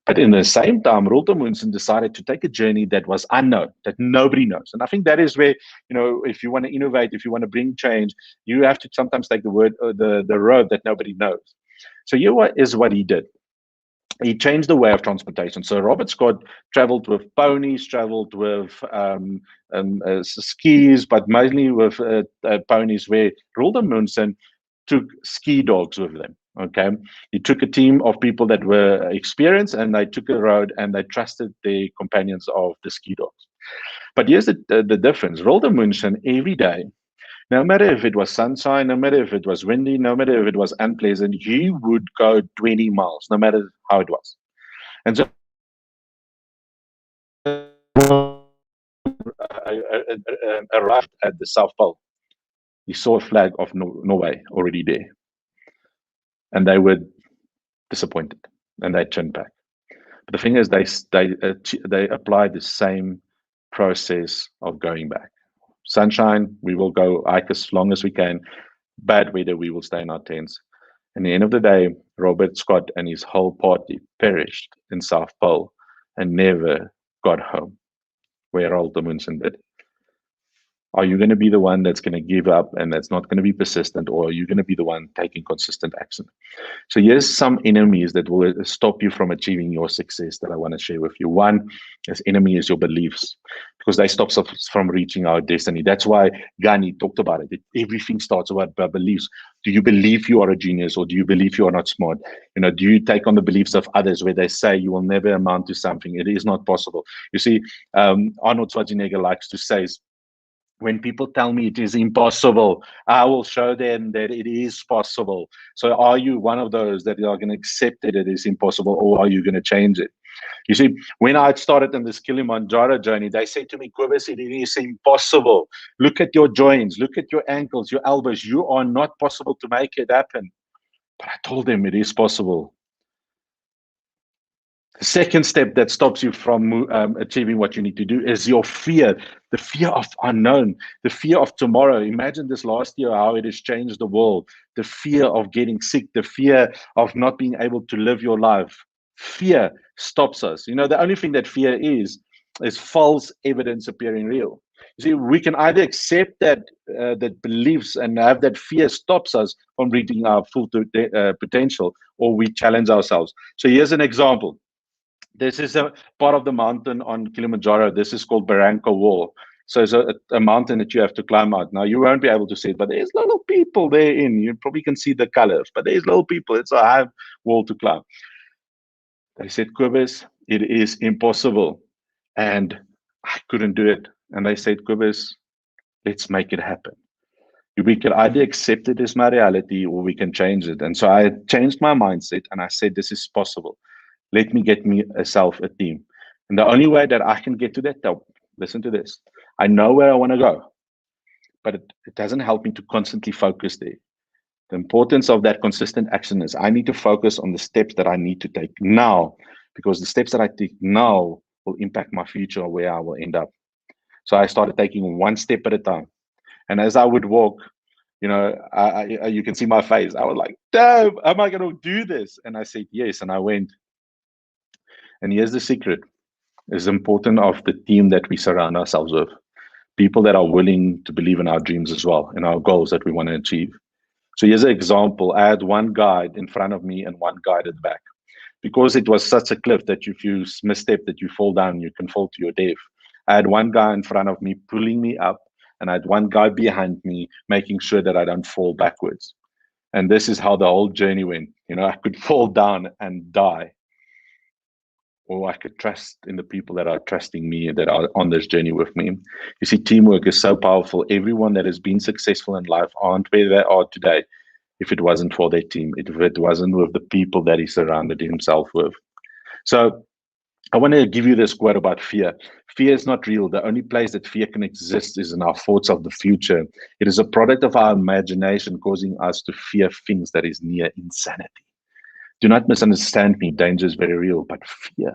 But in the same time, Roald Amundsen decided to take a journey that was unknown, that nobody knows. And I think that is where, you know, if you want to innovate, if you want to bring change, you have to sometimes take the road that nobody knows. So here is what he did. He changed the way of transportation. So Robert Scott traveled with ponies, traveled with skis, but mainly with ponies, where Roald Amundsen took ski dogs with them. Okay, he took a team of people that were experienced, and they took a road, and they trusted the companions of the ski dogs. But here's the difference: Roald Amundsen every day, no matter if it was sunshine, no matter if it was windy, no matter if it was unpleasant, he would go 20 miles, no matter how it was. And so arrived at the South Pole, he saw a flag of Norway already there, and they were disappointed, and they turned back. But the thing is, they applied the same process of going back. Sunshine, we will go hike as long as we can. Bad weather, we will stay in our tents. At the end of the day, Robert Scott and his whole party perished in South Pole and never got home, where Roald Amundsen did. Are you going to be the one that's going to give up and that's not going to be persistent, or are you going to be the one taking consistent action? So here's some enemies that will stop you from achieving your success that I want to share with you. One, this enemy is your beliefs, because they stop us from reaching our destiny. That's why Gandhi talked about it. Everything starts with our beliefs. Do you believe you are a genius, or do you believe you are not smart? Do you take on the beliefs of others where they say you will never amount to something? It is not possible. You see, Arnold Schwarzenegger likes to say, when people tell me it is impossible, I will show them that it is possible. So are you one of those that are going to accept that it is impossible, or are you going to change it? You see, when I started in this Kilimanjaro journey, they said to me, Kobus, it is impossible. Look at your joints, look at your ankles, your elbows. You are not possible to make it happen. But I told them it is possible. The second step that stops you from achieving what you need to do is your fear, the fear of unknown, the fear of tomorrow. Imagine this last year, how it has changed the world. The fear of getting sick, the fear of not being able to live your life. Fear stops us. The only thing that fear is false evidence appearing real. You see, we can either accept that beliefs and have that fear stops us from reaching our full potential, or we challenge ourselves. So here's an example. This is a part of the mountain on Kilimanjaro. This is called Barranca Wall. So it's a mountain that you have to climb out. Now, you won't be able to see it, but there's little people there in. You probably can see the colors, but there's little people. It's a high wall to climb. They said, Kobus, it is impossible. And I couldn't do it. And they said, Kobus, let's make it happen. We can either accept it as my reality, or we can change it. And so I changed my mindset, and I said, this is possible. Let me get myself a team. And the only way that I can get to that top, listen to this. I know where I want to go, but it doesn't help me to constantly focus there. The importance of that consistent action is I need to focus on the steps that I need to take now, because the steps that I take now will impact my future, where I will end up. So I started taking one step at a time. And as I would walk, you can see my face. I was like, damn, am I going to do this? And I said, yes. And I went. And here's the secret. It's important of the team that we surround ourselves with. People that are willing to believe in our dreams as well, and our goals that we want to achieve. So here's an example. I had one guide in front of me and one guide at the back. Because it was such a cliff that if you misstep, that you fall down, you can fall to your death. I had one guy in front of me pulling me up, and I had one guy behind me making sure that I don't fall backwards. And this is how the whole journey went. I could fall down and die, or I could trust in the people that are trusting me, that are on this journey with me. You see, teamwork is so powerful. Everyone that has been successful in life aren't where they are today if it wasn't for their team, if it wasn't with the people that he surrounded himself with. So I want to give you this quote about fear. Fear is not real. The only place that fear can exist is in our thoughts of the future. It is a product of our imagination, causing us to fear things that is near insanity. Do not misunderstand me. Danger is very real, but fear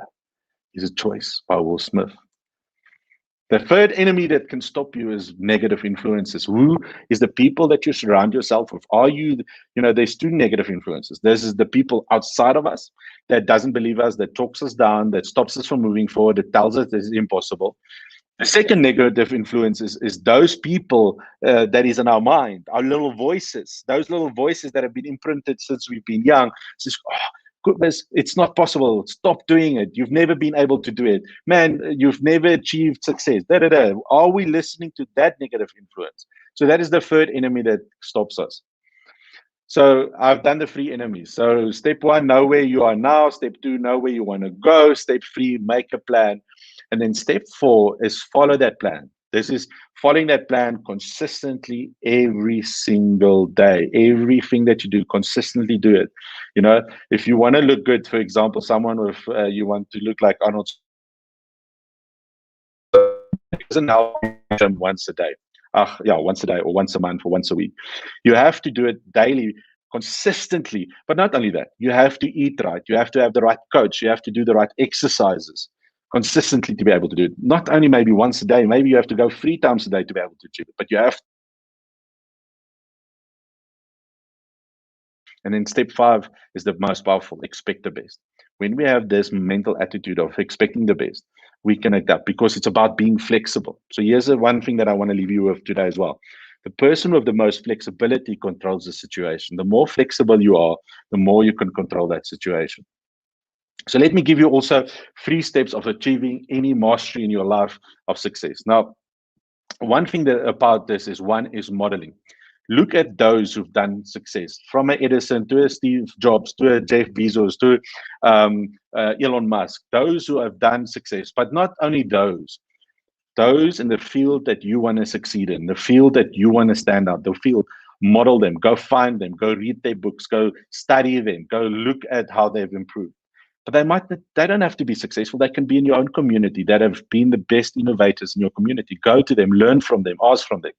is a choice, by Will Smith. The third enemy that can stop you is negative influences. Who is the people that you surround yourself with? Are you, there's two negative influences. This is the people outside of us that doesn't believe us, that talks us down, that stops us from moving forward, that tells us this is impossible. The second negative influence is those people that is in our mind, our little voices, those little voices that have been imprinted since we've been young. Says, oh, goodness, it's not possible. Stop doing it. You've never been able to do it. Man, you've never achieved success. Are we listening to that negative influence? So that is the third enemy that stops us. So I've done the three enemies. So step one, know where you are now. Step two, know where you want to go. Step three, make a plan. And then step four is follow that plan. This is following that plan consistently every single day. Everything that you do, consistently do it. If you want to look good, for example, someone with, you want to look like Arnold, doesn't help gym once a day. Once a day or once a month or once a week. You have to do it daily, consistently. But not only that, you have to eat right. You have to have the right coach. You have to do the right exercises consistently to be able to do it. Not only maybe once a day, maybe you have to go 3 times a day to be able to achieve it, but you have. And then step 5 is the most powerful, expect the best. When we have this mental attitude of expecting the best, we can adapt because it's about being flexible. So here's the one thing that I want to leave you with today as well. The person with the most flexibility controls the situation. The more flexible you are, the more you can control that situation. So let me give you also 3 steps of achieving any mastery in your life of success. Now, one thing about this is, one is modeling. Look at those who've done success, from a Edison to a Steve Jobs to a Jeff Bezos to Elon Musk, those who have done success, but not only those in the field that you want to succeed in, the field that you want to stand out, the field, model them, go find them, go read their books, go study them, go look at how they've improved. But they don't have to be successful. They can be in your own community that have been the best innovators in your community. Go to them, learn from them, ask from them.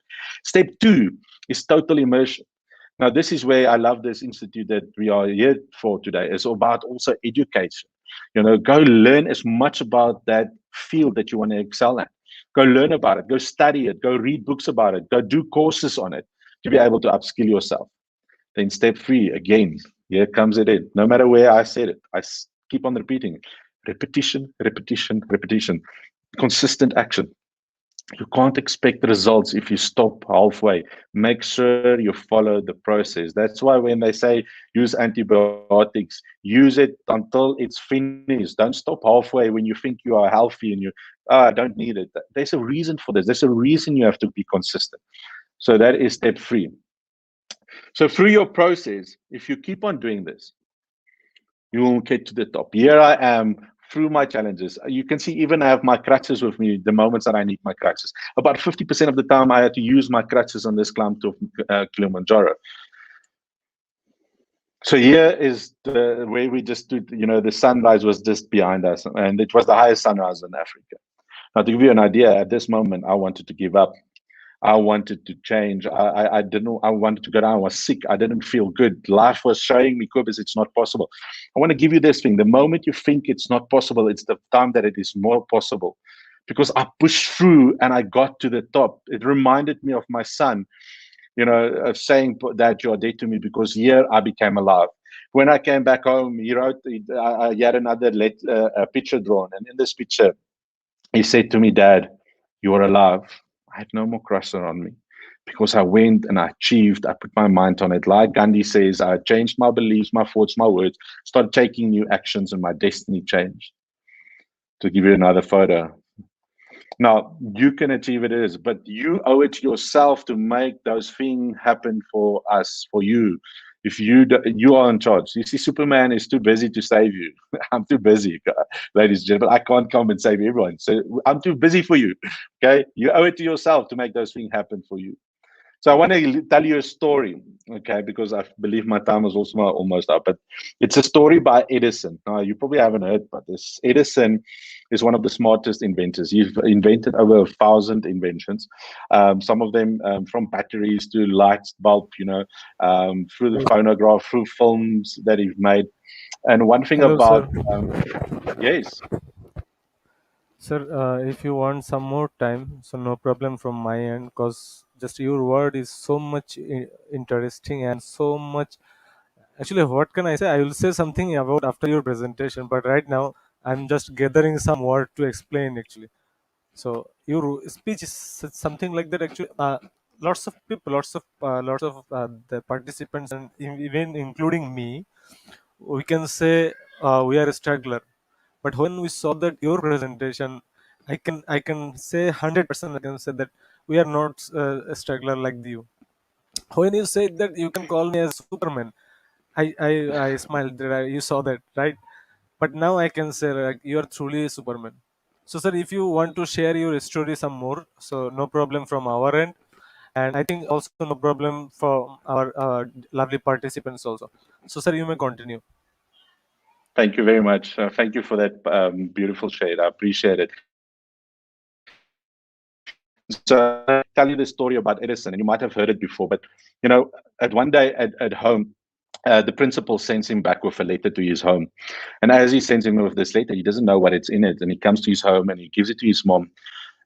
Step two is total immersion. Now, this is where I love this institute that we are here for today. It's about also education. Go learn as much about that field that you want to excel at. Go learn about it. Go study it. Go read books about it. Go do courses on it to be able to upskill yourself. Then step three, again, here comes it in. No matter where I said it, I keep on repeating it. Repetition, repetition, repetition. Consistent action. You can't expect results if you stop halfway. Make sure you follow the process. That's why when they say use antibiotics, use it until it's finished. Don't stop halfway when you think you are healthy and I don't need it. There's a reason for this. There's a reason you have to be consistent. So that is step three. So through your process, if you keep on doing this, you will get to the top. Here I am through my challenges. You can see even I have my crutches with me the moments that I need my crutches. About 50% of the time I had to use my crutches on this climb to Kilimanjaro. So here is the way we just stood, the sunrise was just behind us and it was the highest sunrise in Africa. Now to give you an idea, at this moment, I wanted to give up. I wanted to change. I didn't. I wanted to go down. I was sick. I didn't feel good. Life was showing me, Kobus, it's not possible. I want to give you this thing. The moment you think it's not possible, it's the time that it is more possible. Because I pushed through and I got to the top. It reminded me of my son, of saying that you are dead to me because here I became alive. When I came back home, he had another picture drawn. And in this picture, he said to me, Dad, you are alive. I had no more crusher on me because I went and I achieved. I put my mind on it. Like Gandhi says, I changed my beliefs, my thoughts, my words, started taking new actions, and my destiny changed. To give you another photo. Now, you can achieve it, but you owe it to yourself to make those things happen for us, for you. If you are in charge. You see, Superman is too busy to save you. I'm too busy, ladies and gentlemen. I can't come and save everyone. So I'm too busy for you. Okay, you owe it to yourself to make those things happen for you. So I want to tell you a story, okay, because I believe my time is also almost up. But it's a story by Edison. Now, you probably haven't heard, but this Edison is one of the smartest inventors. He's invented over 1,000 inventions, some of them from batteries to light bulb, through the phonograph, through films that he's made. And one thing Hello, sir. about, yes. Sir, if you want some more time, so no problem from my end, because just your word is so much interesting and so much. Actually, what can I say? I will say something about after your presentation, but right now I'm just gathering some word to explain actually. So your speech is something like that. Actually, lots of people, lots of the participants, and even including me, we can say we are a struggler. But when we saw that your presentation, I can say 100%. I can say that we are not a struggler like you. When you said that you can call me as Superman, I smiled that you saw that, right? But now I can say like you are truly Superman. So, sir, if you want to share your story some more, so no problem from our end, and I think also no problem for our lovely participants also. So, sir, you may continue. Thank you very much. Thank you for that beautiful shade. I appreciate it. So tell you the story about Edison, and you might have heard it before, but at one day at home, the principal sends him back with a letter to his home. And as he sends him with this letter, he doesn't know what it's in it. And he comes to his home and he gives it to his mom.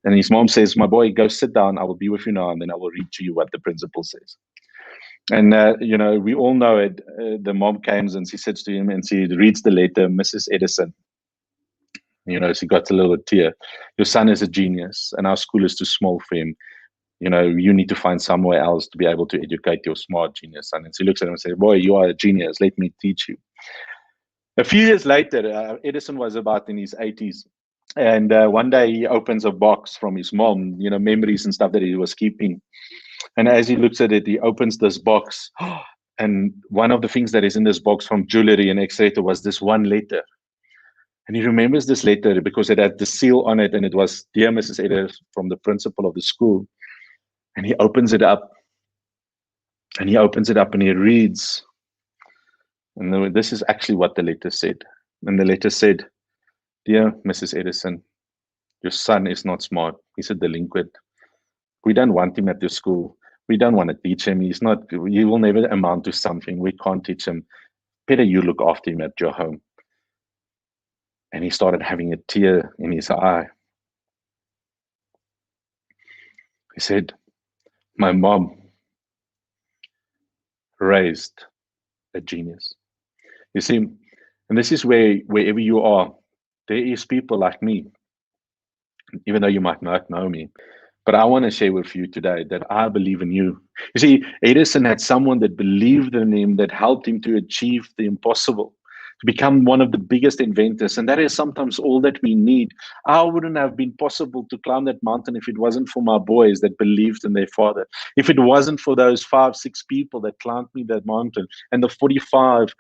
And his mom says, My boy, go sit down. I will be with you now, and then I will read to you what the principal says. And, we all know it. The mom comes and she sits to him and she reads the letter, Mrs. Edison. She got a little tear. Your son is a genius, and our school is too small for him. You need to find somewhere else to be able to educate your smart genius son. And she looks at him and says, Boy, you are a genius. Let me teach you. A few years later, Edison was about in his 80s. And one day he opens a box from his mom, memories and stuff that he was keeping. And as he looks at it, he opens this box. And one of the things that is in this box from jewelry and etc. was this one letter. And he remembers this letter because it had the seal on it, and it was, "Dear Mrs. Eders," from the principal of the school. And he opens it up, and he reads. And this is actually what the letter said. And the letter said, "Dear Mrs. Edison, your son is not smart. He's a delinquent. We don't want him at your school. We don't want to teach him. He will never amount to something. We can't teach him. Better you look after him at your home." And he started having a tear in his eye. He said, "My mom raised a genius." You see, and this is where, wherever you are, there is people like me, even though you might not know me. But I want to share with you today that I believe in you. You see, Edison had someone that believed in him, that helped him to achieve the impossible, to become one of the biggest inventors. And that is sometimes all that we need. I wouldn't have been possible to climb that mountain if it wasn't for my boys that believed in their father. If it wasn't for those 5, 6 people that climbed me that mountain, and the 45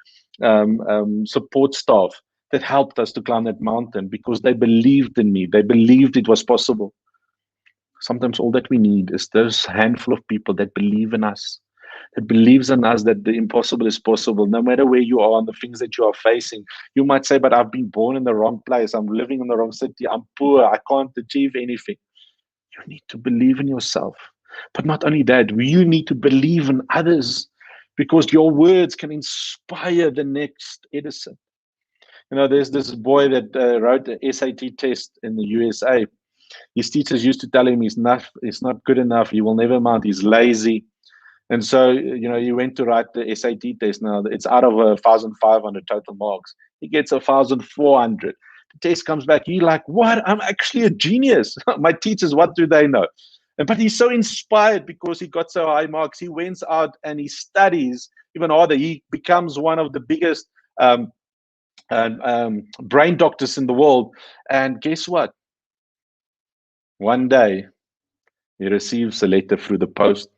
support staff that helped us to climb that mountain, because they believed in me. They believed it was possible. Sometimes all that we need is this handful of people that believe in us, that believes in us, that the impossible is possible, no matter where you are and the things that you are facing. You might say, "But I've been born in the wrong place. I'm living in the wrong city. I'm poor. I can't achieve anything." You need to believe in yourself. But not only that, you need to believe in others, because your words can inspire the next Edison. There's this boy that wrote the SAT test in the USA. His teachers used to tell him he's not good enough. He will never amount. He's lazy. And so, he went to write the SAT test. Now it's out of 1,500 total marks. He gets 1,400. The test comes back. He's like, "What? I'm actually a genius." My teachers, what do they know? But he's so inspired because he got so high marks. He went out and he studies even harder. He becomes one of the biggest brain doctors in the world. And guess what? One day, he receives a letter through the post,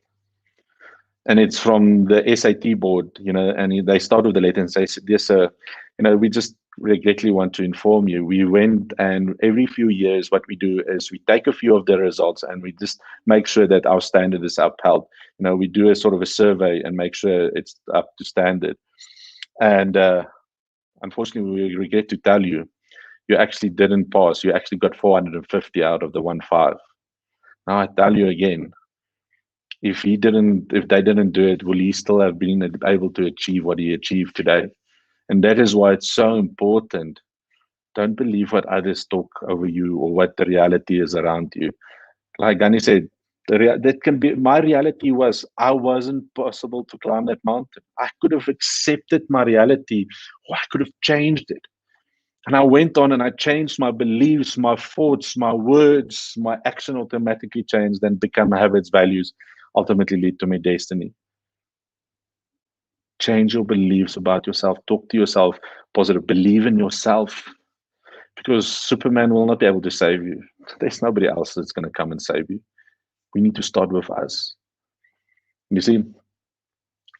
and it's from the SAT board, and they start with the letter and say, "Dear sir, we just regretfully want to inform you. We went, and every few years, what we do is we take a few of the results and we just make sure that our standard is upheld. We do a sort of a survey and make sure it's up to standard. And unfortunately, we regret to tell you, you actually didn't pass. You actually got 450 out of the 1.5. Now I tell you again, if they didn't do it, will he still have been able to achieve what he achieved today? And that is why it's so important. Don't believe what others talk over you or what the reality is around you. Like Gani said, that can be my reality. Was I wasn't possible to climb that mountain. I could have accepted my reality, or I could have changed it. And I went on and I changed my beliefs, my thoughts, my words, my action automatically changed and become habits, values, ultimately lead to my destiny. Change your beliefs about yourself. Talk to yourself positive. Believe in yourself, because Superman will not be able to save you. There's nobody else that's going to come and save you. We need to start with us. You see,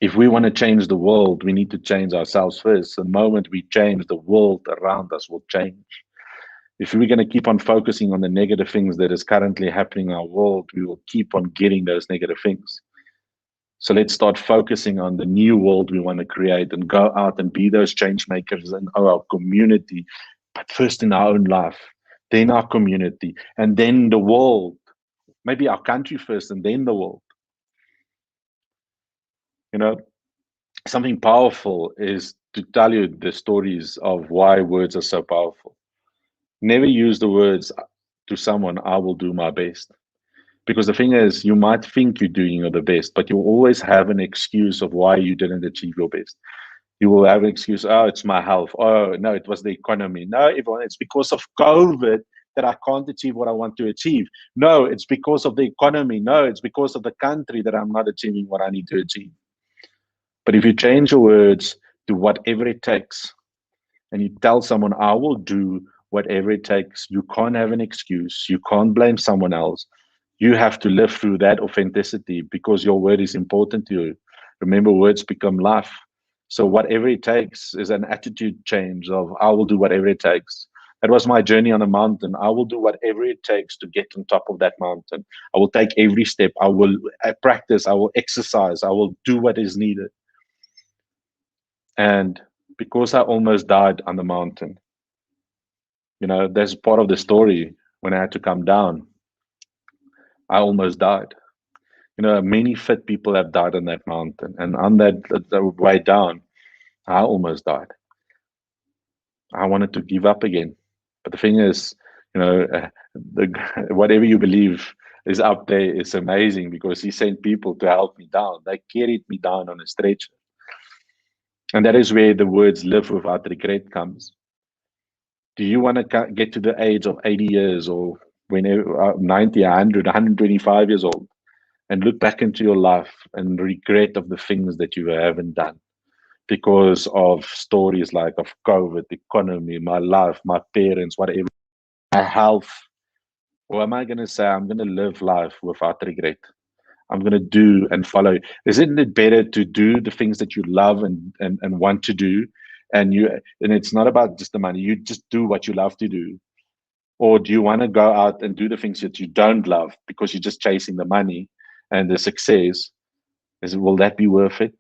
if we want to change the world, we need to change ourselves first. The moment we change, the world around us will change. If we're going to keep on focusing on the negative things that is currently happening in our world, we will keep on getting those negative things. So let's start focusing on the new world we want to create and go out and be those change makers in our community, but first in our own life, then our community, and then the world. Maybe our country first and then the world. Something powerful is to tell you the stories of why words are so powerful. Never use the words to someone, "I will do my best." Because the thing is, you might think you're doing your best, but you always have an excuse of why you didn't achieve your best. You will have an excuse, "Oh, it's my health. Oh, no, it was the economy." No, everyone, it's because of COVID that I can't achieve what I want to achieve. No, it's because of the economy. No, it's because of the country that I'm not achieving what I need to achieve. But if you change your words to "whatever it takes," and you tell someone, "I will do whatever it takes," you can't have an excuse. You can't blame someone else. You have to live through that authenticity because your word is important to you. Remember, words become life. So whatever it takes is an attitude change of I will do whatever it takes. That was my journey on a mountain. I will do whatever it takes to get on top of that mountain. I will take every step. I will practice. I will exercise. I will do what is needed. And because I almost died on the mountain, there's part of the story when I had to come down. I almost died. Many fit people have died on that mountain, and on that the way down, I almost died. I wanted to give up again, but the thing is, the whatever you believe is up there is amazing because he sent people to help me down. They carried me down on a stretcher, and that is where the words "live without regret" comes. Do you want to get to the age of 80 years or whenever 90, 100, 125 years old? And look back into your life and regret of the things that you haven't done because of stories like of COVID, economy, my life, my parents, whatever, my health. Or am I going to say I'm going to live life without regret? I'm going to do and follow. Isn't it better to do the things that you love and want to do? And it's not about just the money. You just do what you love to do. Or do you want to go out and do the things that you don't love because you're just chasing the money and the success? Will that be worth it?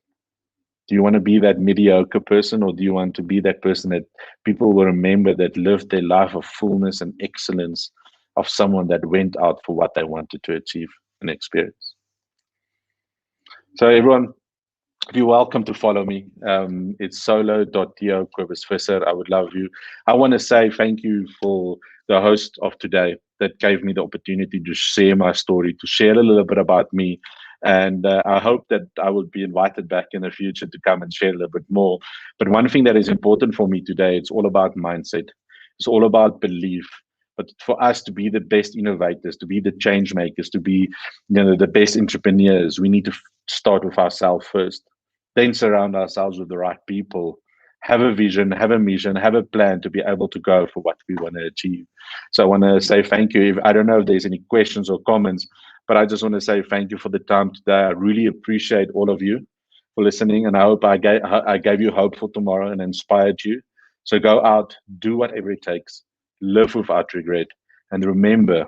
Do you want to be that mediocre person, or do you want to be that person that people will remember that lived their life of fullness and excellence of someone that went out for what they wanted to achieve and experience? So, everyone, you're welcome to follow me. It's solo.to Visser. I would love you. I want to say thank you for the host of today that gave me the opportunity to share my story, to share a little bit about me. And I hope that I will be invited back in the future to come and share a little bit more. But one thing that is important for me today, it's all about mindset. It's all about belief. But for us to be the best innovators, to be the change makers, to be the best entrepreneurs, we need to start with ourselves first, then surround ourselves with the right people, have a vision, have a mission, have a plan to be able to go for what we want to achieve. So I want to say thank you. I don't know if there's any questions or comments, but I just want to say thank you for the time today. I really appreciate all of you for listening, and I hope I gave you hope for tomorrow and inspired you. So go out, do whatever it takes, live without regret, and remember,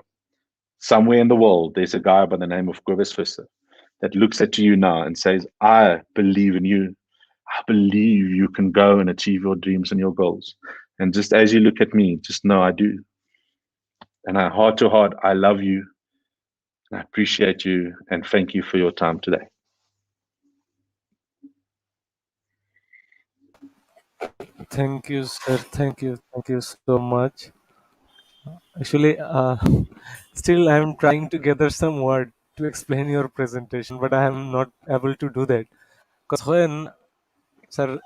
somewhere in the world, there's a guy by the name of Kobus Visser that looks at you now and says, I believe in you. I believe you can go and achieve your dreams and your goals. And just as you look at me, just know I do. And heart to heart, I love you. And I appreciate you. And thank you for your time today. Thank you, sir. Thank you. Thank you so much. Actually, still I'm trying to gather some word to explain your presentation, but I am not able to do that. Because sir,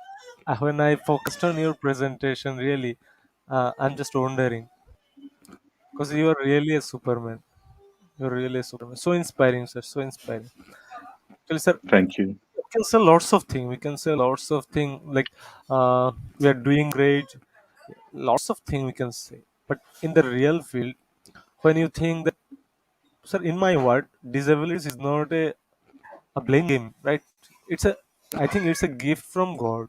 when I focused on your presentation, really, I'm just wondering, because you are really a superman. You're really a superman. So inspiring, sir. So inspiring. Actually, sir, Thank you. we can say lots of things. We can say lots of things like we are doing great. Lots of things we can say. But in the real field, when you think that, sir, in my word, disabilities is not a blame game, right? It's a, I think it's a gift from God.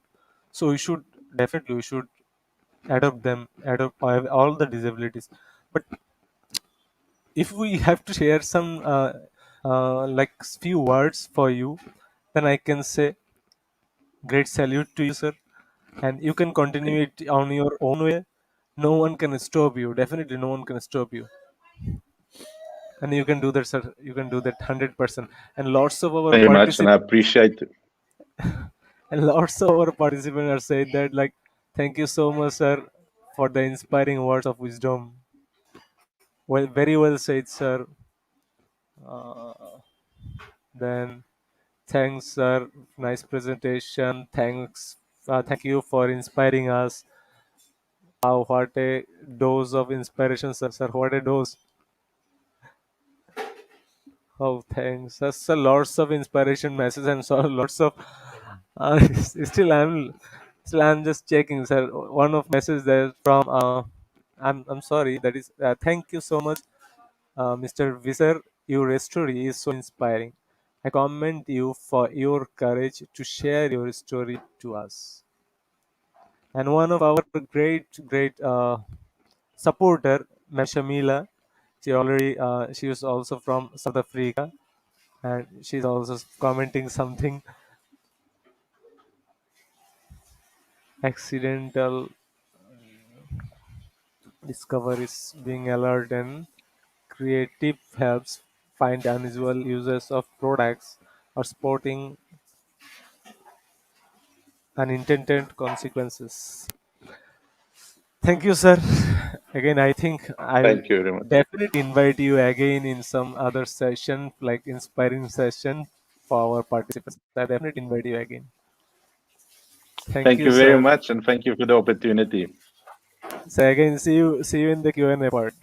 So we should adopt all the disabilities. But if we have to share some like few words for you, then I can say great salute to you, sir, and you can continue it on your own way. No one can stop you. Definitely, no one can stop you, and you can do that, sir. You can do that 100%. And lots of our Thank you much. And I participants appreciate it. and lots of our participants are saying that like, thank you so much, sir, for the inspiring words of wisdom. Well, very well said, sir. Then thanks, sir. Nice presentation. Thanks. Thank you for inspiring us. Wow, what a dose of inspiration, sir. Sir, what a dose. Oh, thanks. That's a lots of inspiration messages and so lots of. Still, I'm just checking, sir. One of message there from. I'm sorry. That is. Thank you so much, Mr. Visser. Your story is so inspiring. I commend you for your courage to share your story to us. And one of our great supporter, Ma'am Shamila, she was also from South Africa, and she's also commenting something. Accidental discoveries being alert and creative helps find unusual uses of products or sporting unintended consequences. Thank you, sir. Again, I think I'll Thank you very much. definitely invite you again in some other session, like inspiring session for our participants. I definitely invite you again. Thank Thank you, you very sir. much, and thank you for the opportunity. So again, see you in the Q&A part.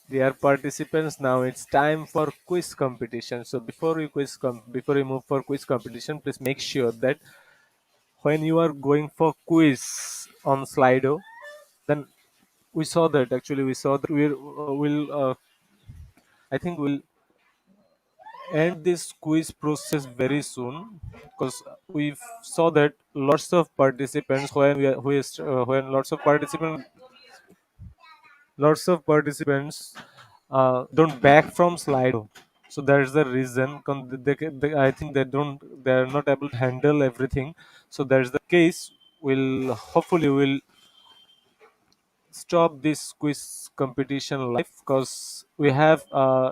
Dear participants, now it's time for quiz competition. So before we move for quiz competition, please make sure that when you are going for quiz on Slido, then we saw that I think we'll end this quiz process very soon because we saw that lots of participants when lots of participants don't back from Slido. So that's the reason. I think they are not able to handle everything. So that's the case. Hopefully we'll stop this quiz competition live because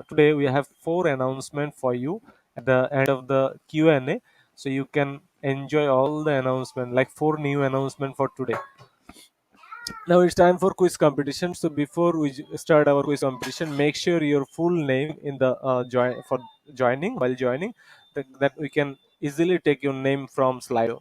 today we have four announcements for you at the end of the Q&A, so you can enjoy all the announcement, like four new announcement for today. Now it's time for quiz competition. So before we start our quiz competition, make sure your full name in the joining, that we can easily take your name from Slido.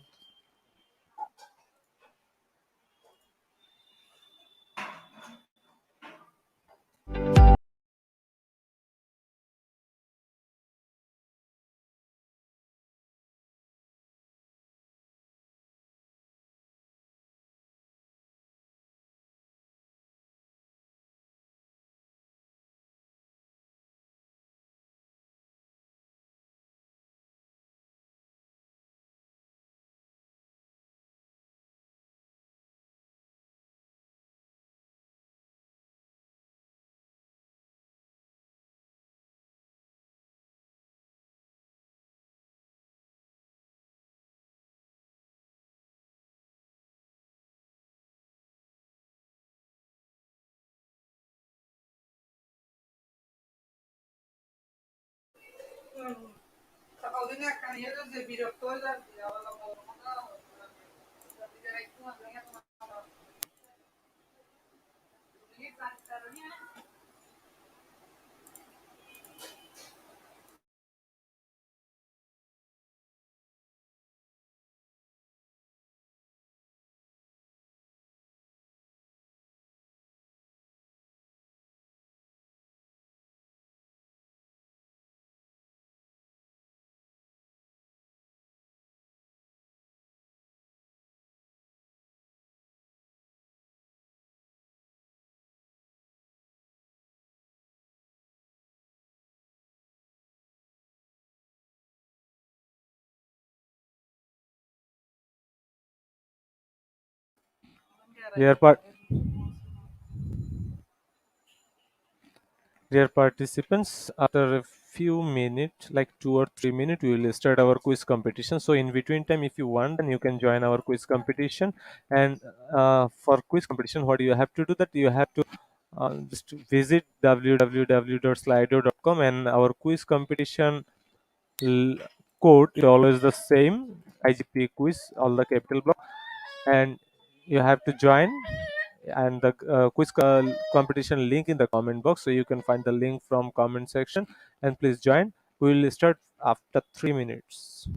Dear part. Dear participants, after a few minutes, like 2 or 3 minutes, we will start our quiz competition. So in between time, if you want, then you can join our quiz competition. And for quiz competition, what you have to do that you have to just visit www.slido.com, and our quiz competition l- code is always the same, IGP quiz, all the capital block, and you have to join, and the competition link in the comment box, so you can find the link from comment section, and please join. We will start after 3 minutes.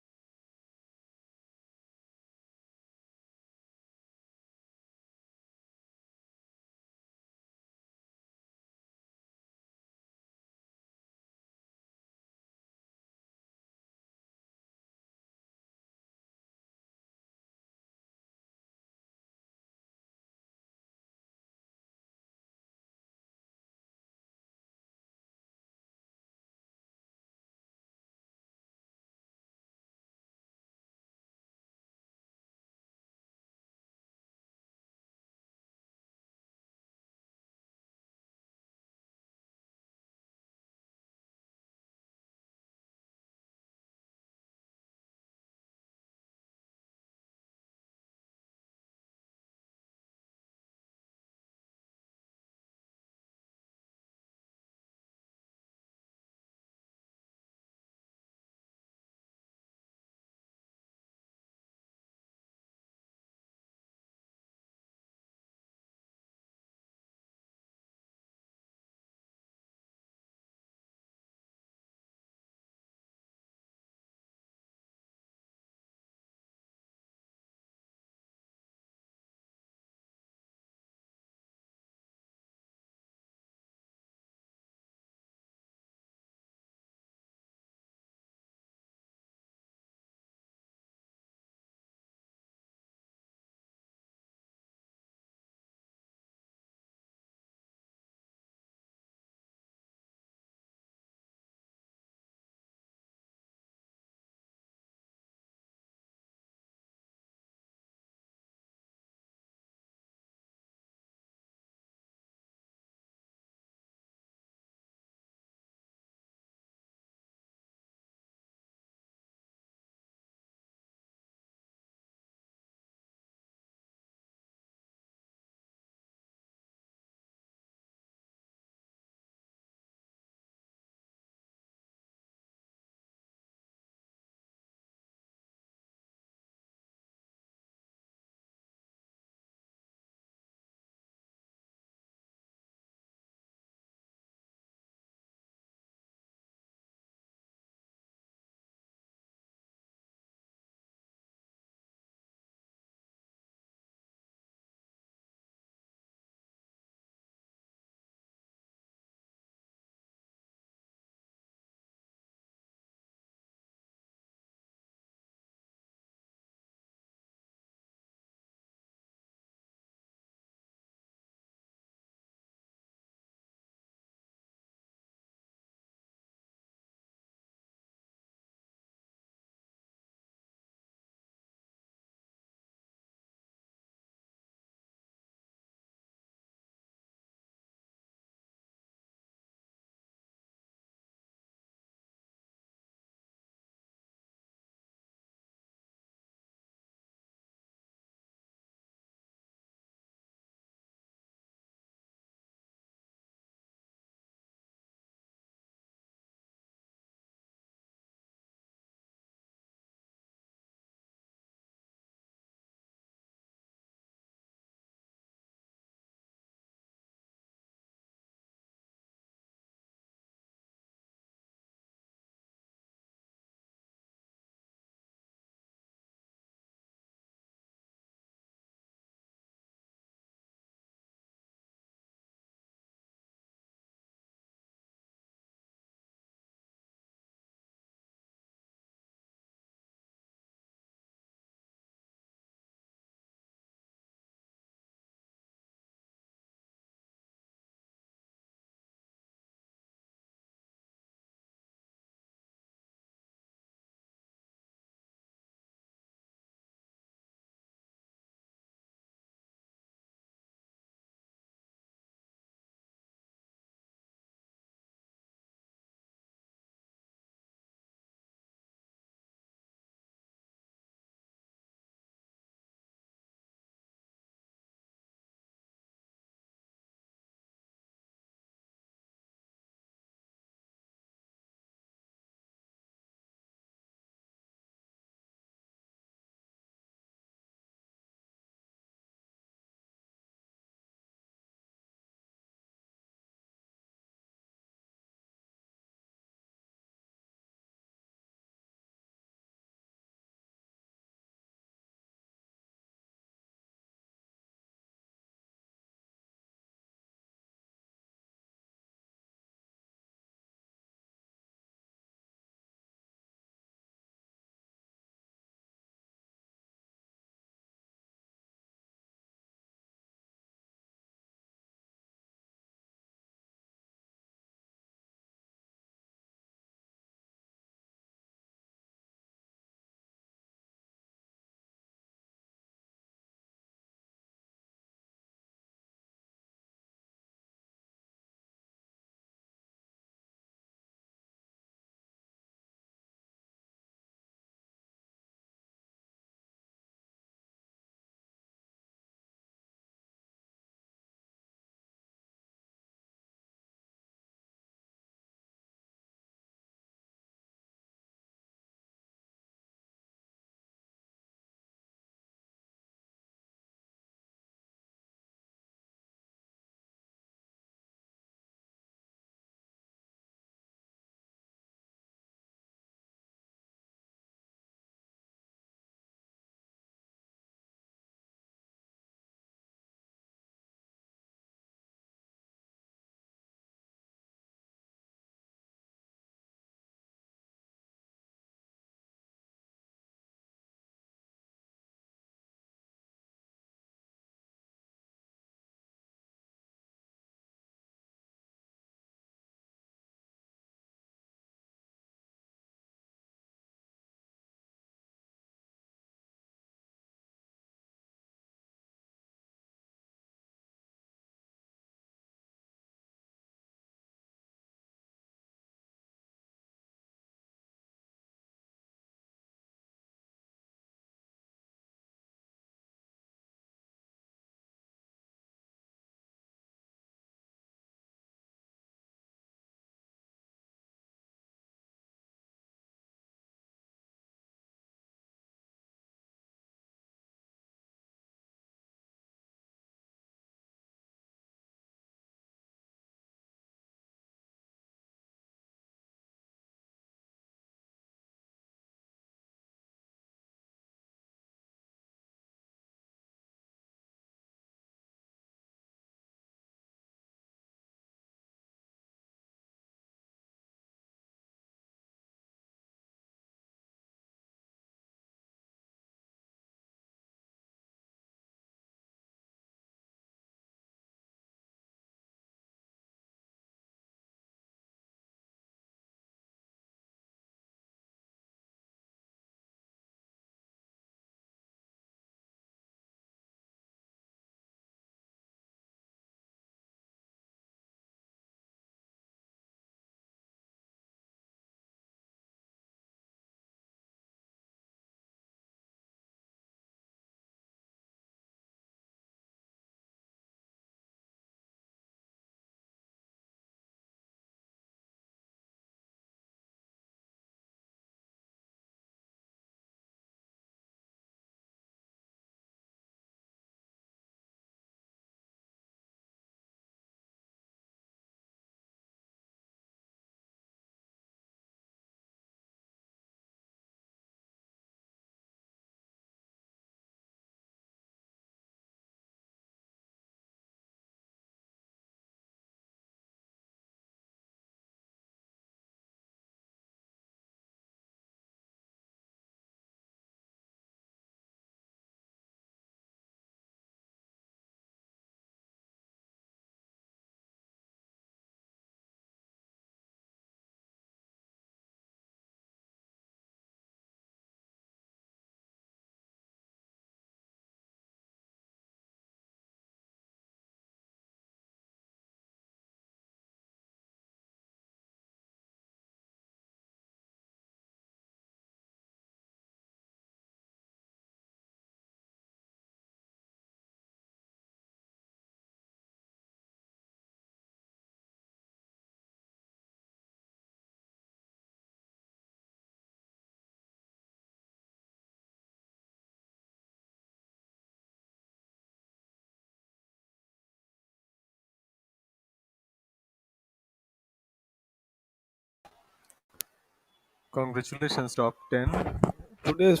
Congratulations, top 10. Today's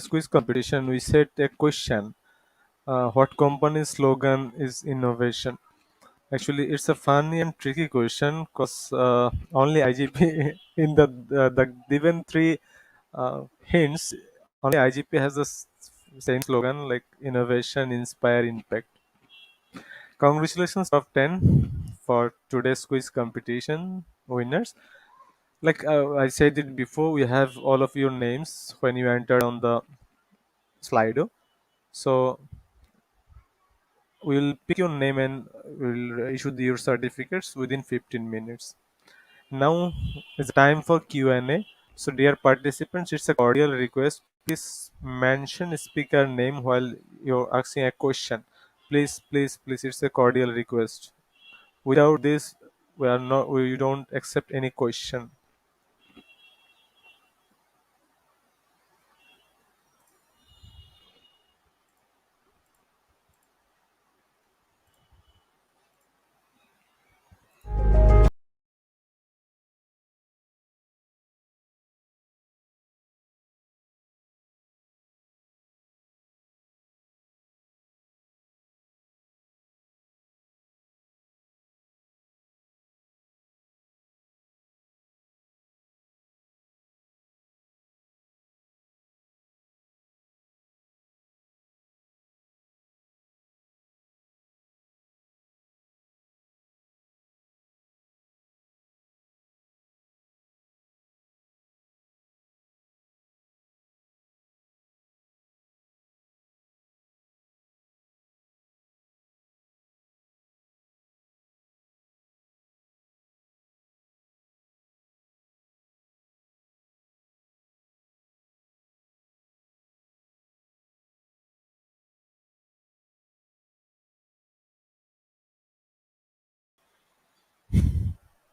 quiz competition, we set a question. What company slogan is innovation? Actually, it's a funny and tricky question because only IGP in the given three hints, only IGP has the same slogan like innovation, inspire, impact. Congratulations, top 10 for today's quiz competition winners. Like I said it before, we have all of your names when you entered on the Slido. So we'll pick your name and we'll issue your certificates within 15 minutes. Now it's time for Q&A. So dear participants, it's a cordial request. Please mention speaker name while you're asking a question. Please, please, please, it's a cordial request. Without this, we don't accept any question.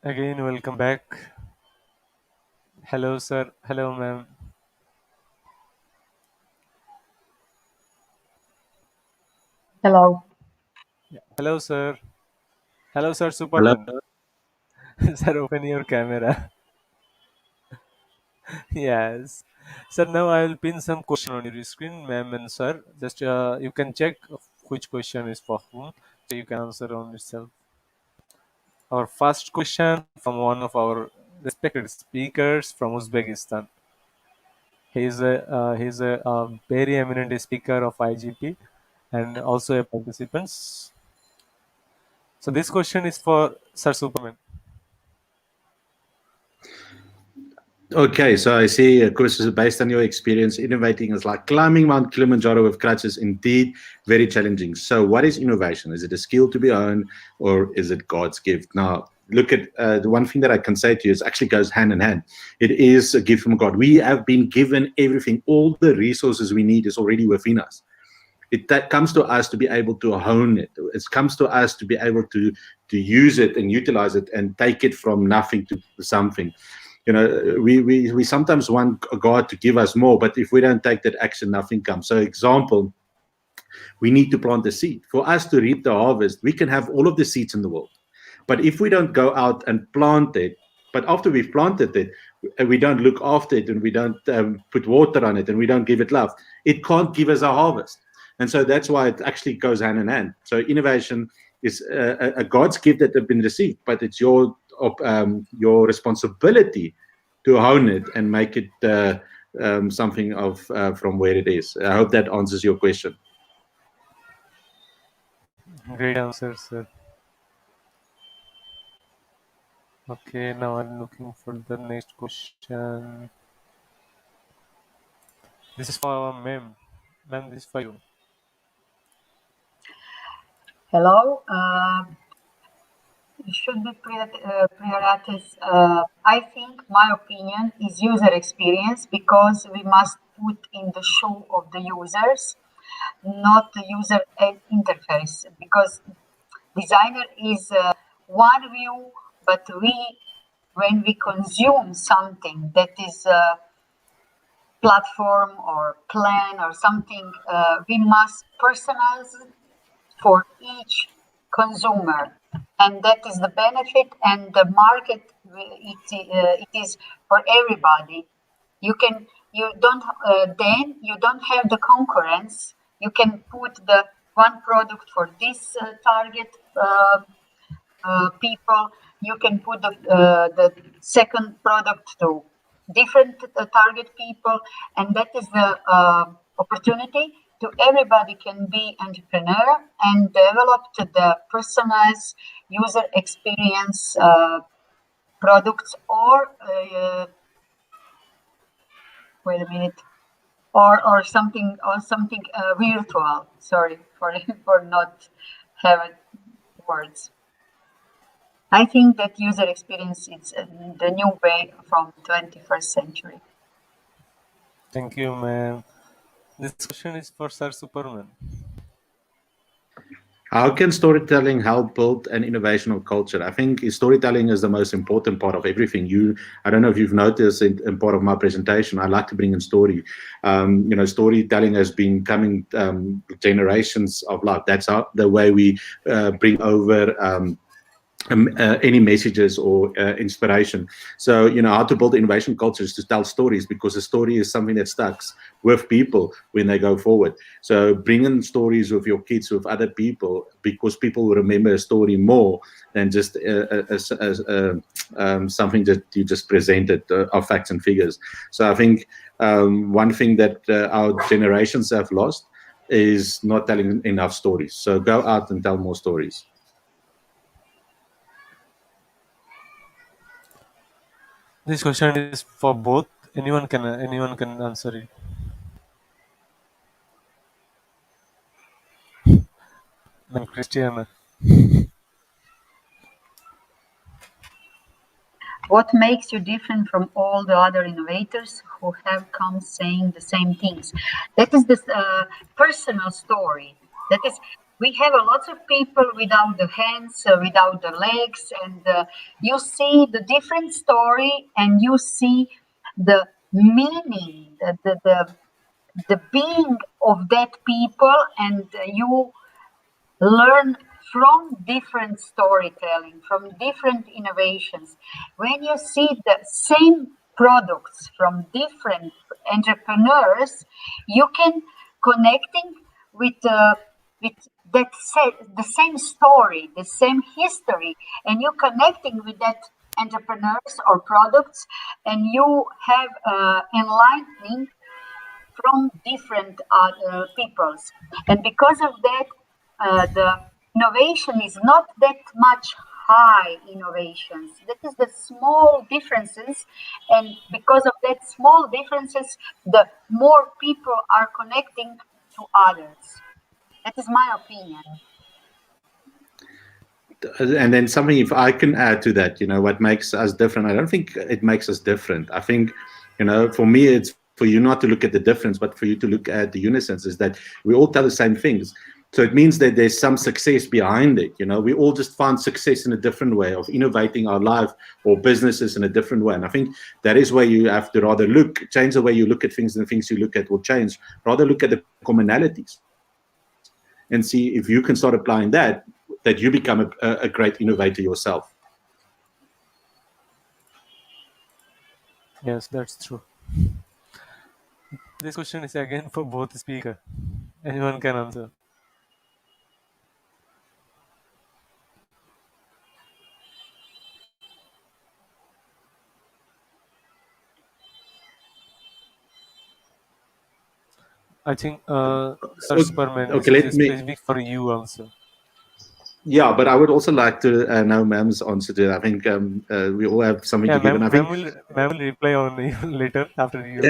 Again, welcome back. Hello, sir. Hello, ma'am. Hello. Hello, sir. Hello, sir, Hello. Superman. Sir, open your camera. Yes. Sir, now I will pin some question on your screen, ma'am and sir. Just you can check which question is for whom, so you can answer on yourself. Our first question from one of our respected speakers from Uzbekistan. He's a very eminent speaker of IGP and also a participant. So this question is for Sir Superman. Okay, so I see, Chris, is based on your experience, innovating is like climbing Mount Kilimanjaro with crutches. Indeed, very challenging. So, what is innovation? Is it a skill to be owned, or is it God's gift? Now, look at the one thing that I can say to you is actually goes hand in hand. It is a gift from God. We have been given everything, all the resources we need is already within us. That comes to us to be able to hone it. It comes to us to be able to use it and utilize it and take it from nothing to something. We sometimes want God to give us more, but if we don't take that action, nothing comes. So example, we need to plant the seed. For us to reap the harvest, we can have all of the seeds in the world, but if we don't go out and plant it, but after we've planted it, and we don't look after it, and we don't put water on it, and we don't give it love, it can't give us a harvest. And so that's why it actually goes hand in hand. So innovation is a God's gift that have been received, but it's your responsibility to hone it and make it something of from where it is. I hope that answers your question. Great answer, sir. Okay, now I'm looking for the next question. This is for our ma'am. Ma'am, this is for you. Hello. Should be priorities. I think my opinion is user experience because we must put in the shoe of the users, not the user interface. Because designer is one view, but when we consume something that is a platform or plan or something, we must personalize for each consumer, and that is the benefit, and the market it is for everybody. You don't have the concurrence. You can put the one product for this target people. You can put the second product to different target people, and that is the opportunity to everybody can be entrepreneur and develop to the personalized user experience products wait a minute or something virtual. Sorry for for not having words. I think that user experience is the new way from 21st century. Thank you, ma'am. This question is for Sir Superman. How can storytelling help build an innovational culture? I think storytelling is the most important part of everything. I don't know if you've noticed in part of my presentation, I like to bring in story. Storytelling has been coming generations of life. That's the way we bring over any messages or inspiration. So, how to build innovation culture is to tell stories, because a story is something that sticks with people when they go forward. So bring in stories with your kids, with other people, because people will remember a story more than just something that you just presented of facts and figures. So I think one thing that our generations have lost is not telling enough stories. So go out and tell more stories. This question is for both. Anyone can answer it. Then Christiana. What makes you different from all the other innovators who have come saying the same things? That is this personal story. That is, we have a lot of people without the hands, without the legs, and you see the different story, and you see the meaning, the being of that people, and you learn from different storytelling, from different innovations. When you see the same products from different entrepreneurs, you can connecting with the same story, the same history, and you connecting with that entrepreneurs or products, and you have enlightening from different peoples. And because of that, the innovation is not that much high innovations. That is the small differences, and because of that small differences, the more people are connecting to others. That is my opinion. And then something, if I can add to that, what makes us different, I don't think it makes us different. I think, for me, it's for you not to look at the difference, but for you to look at the unisons, is that we all tell the same things. So it means that there's some success behind it. We all just find success in a different way of innovating our life or businesses in a different way. And I think that is where you have to rather change the way you look at things, and the things you look at will change. Rather look at the commonalities and see if you can start applying that you become a great innovator yourself. Yes, that's true. This question is again for both speaker. Anyone can answer. I think Sir Superman, okay, this is specific for you also. Yeah, but I would also like to know Ma'am's answer to that. I think we all have something to give. And I think Ma'am will reply on you later after you.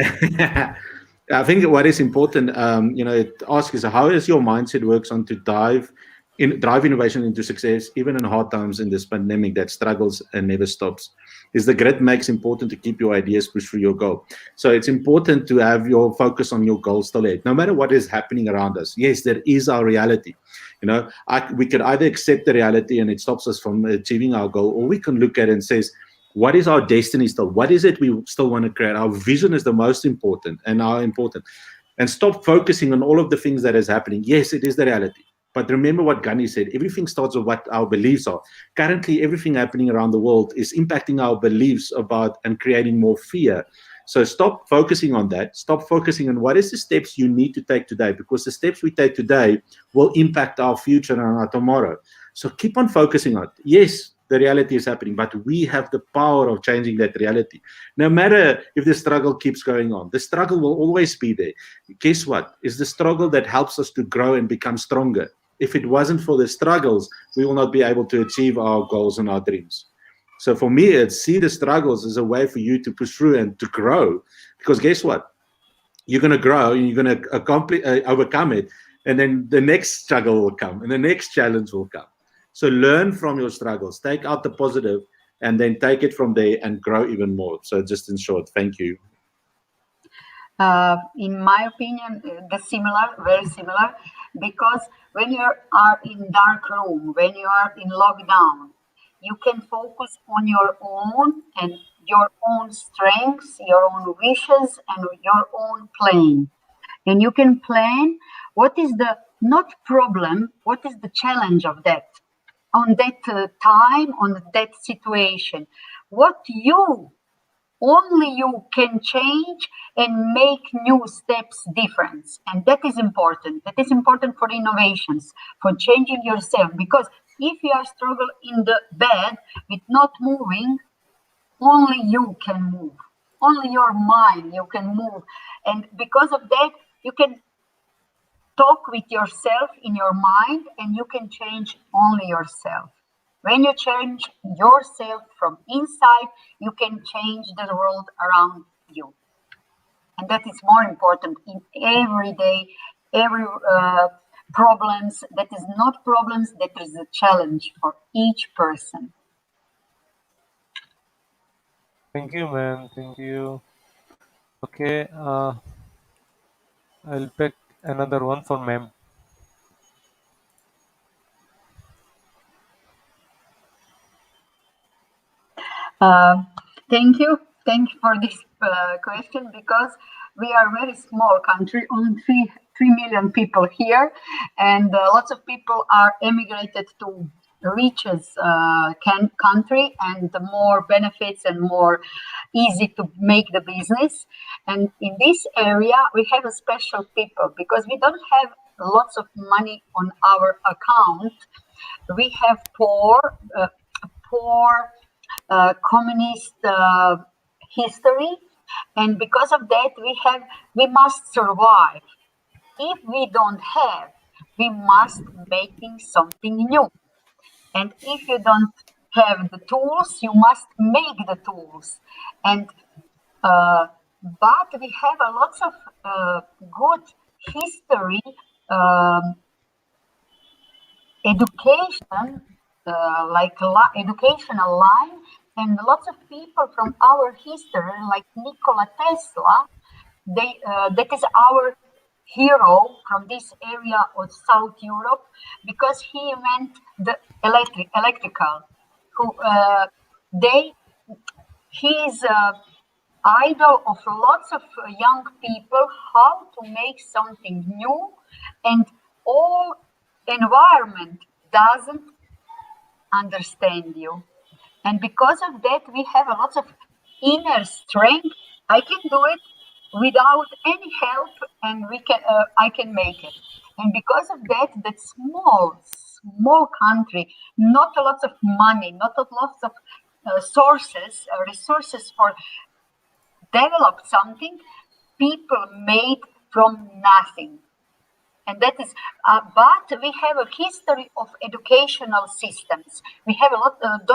I think what is important, ask is how is your mindset works on to drive innovation into success, even in hard times in this pandemic that struggles and never stops. Is the grit makes important to keep your ideas push through your goal. So it's important to have your focus on your goal still ahead, no matter what is happening around us. Yes, there is our reality. We could either accept the reality and it stops us from achieving our goal, or we can look at it and says, what is our destiny still? What is it we still want to create? Our vision is the most important and stop focusing on all of the things that is happening. Yes, it is the reality, But remember what Gandhi said, everything starts with what our beliefs are. Currently, everything happening around the world is impacting our beliefs about and creating more fear. So stop focusing on that. Stop focusing on what is the steps you need to take today, because the steps we take today will impact our future and our tomorrow. So keep on focusing on it. Yes, the reality is happening, but we have the power of changing that reality. No matter if the struggle keeps going on, the struggle will always be there. Guess what? It's the struggle that helps us to grow and become stronger. If it wasn't for the struggles, we will not be able to achieve our goals and our dreams. So for me, it's see the struggles as a way for you to push through and to grow. Because guess what? You're going to grow and you're going to overcome it. And then the next struggle will come and the next challenge will come. So learn from your struggles, take out the positive, and then take it from there and grow even more. So just in short, thank you. In my opinion, very similar, because when you are in dark room, when you are in lockdown, you can focus on your own and your own strengths, your own wishes, and your own plan. And you can plan what is the not problem, what is the challenge of that on that time, on that situation, what you only you can change and make new steps difference. And that is important. That is important for innovations, for changing yourself. Because if you are struggling in the bed with not moving, only you can move. Only your mind you can move. And because of that, you can talk with yourself in your mind and you can change only yourself. When you change yourself from inside, you can change the world around you. And that is more important in every day, every problems. That is not problems, that is a challenge for each person. Thank you, man. Thank you. Okay, I'll pick another one for ma'am. Thank you. Thank you for this question, because we are a very small country, only 3 million people here, and lots of people are emigrated to riches country, and the more benefits and more easy to make the business. And in this area, we have a special people because we don't have lots of money on our account. We have poor communist history, and because of that we must survive. If we don't have, we must making something new, and if you don't have the tools, you must make the tools. And but we have a lots of good history, education, educational line, and lots of people from our history, like Nikola Tesla, that is our hero from this area of South Europe, because he invented the electrical. He is idol of lots of young people how to make something new, and all environment doesn't understand you. And because of that, we have a lot of inner strength. I can do it without any help, and I can make it. And because of that, that small country, not a lot of money, not a lot of resources for develop something, people made from nothing. And that is, but we have a history of educational systems. We have a lot of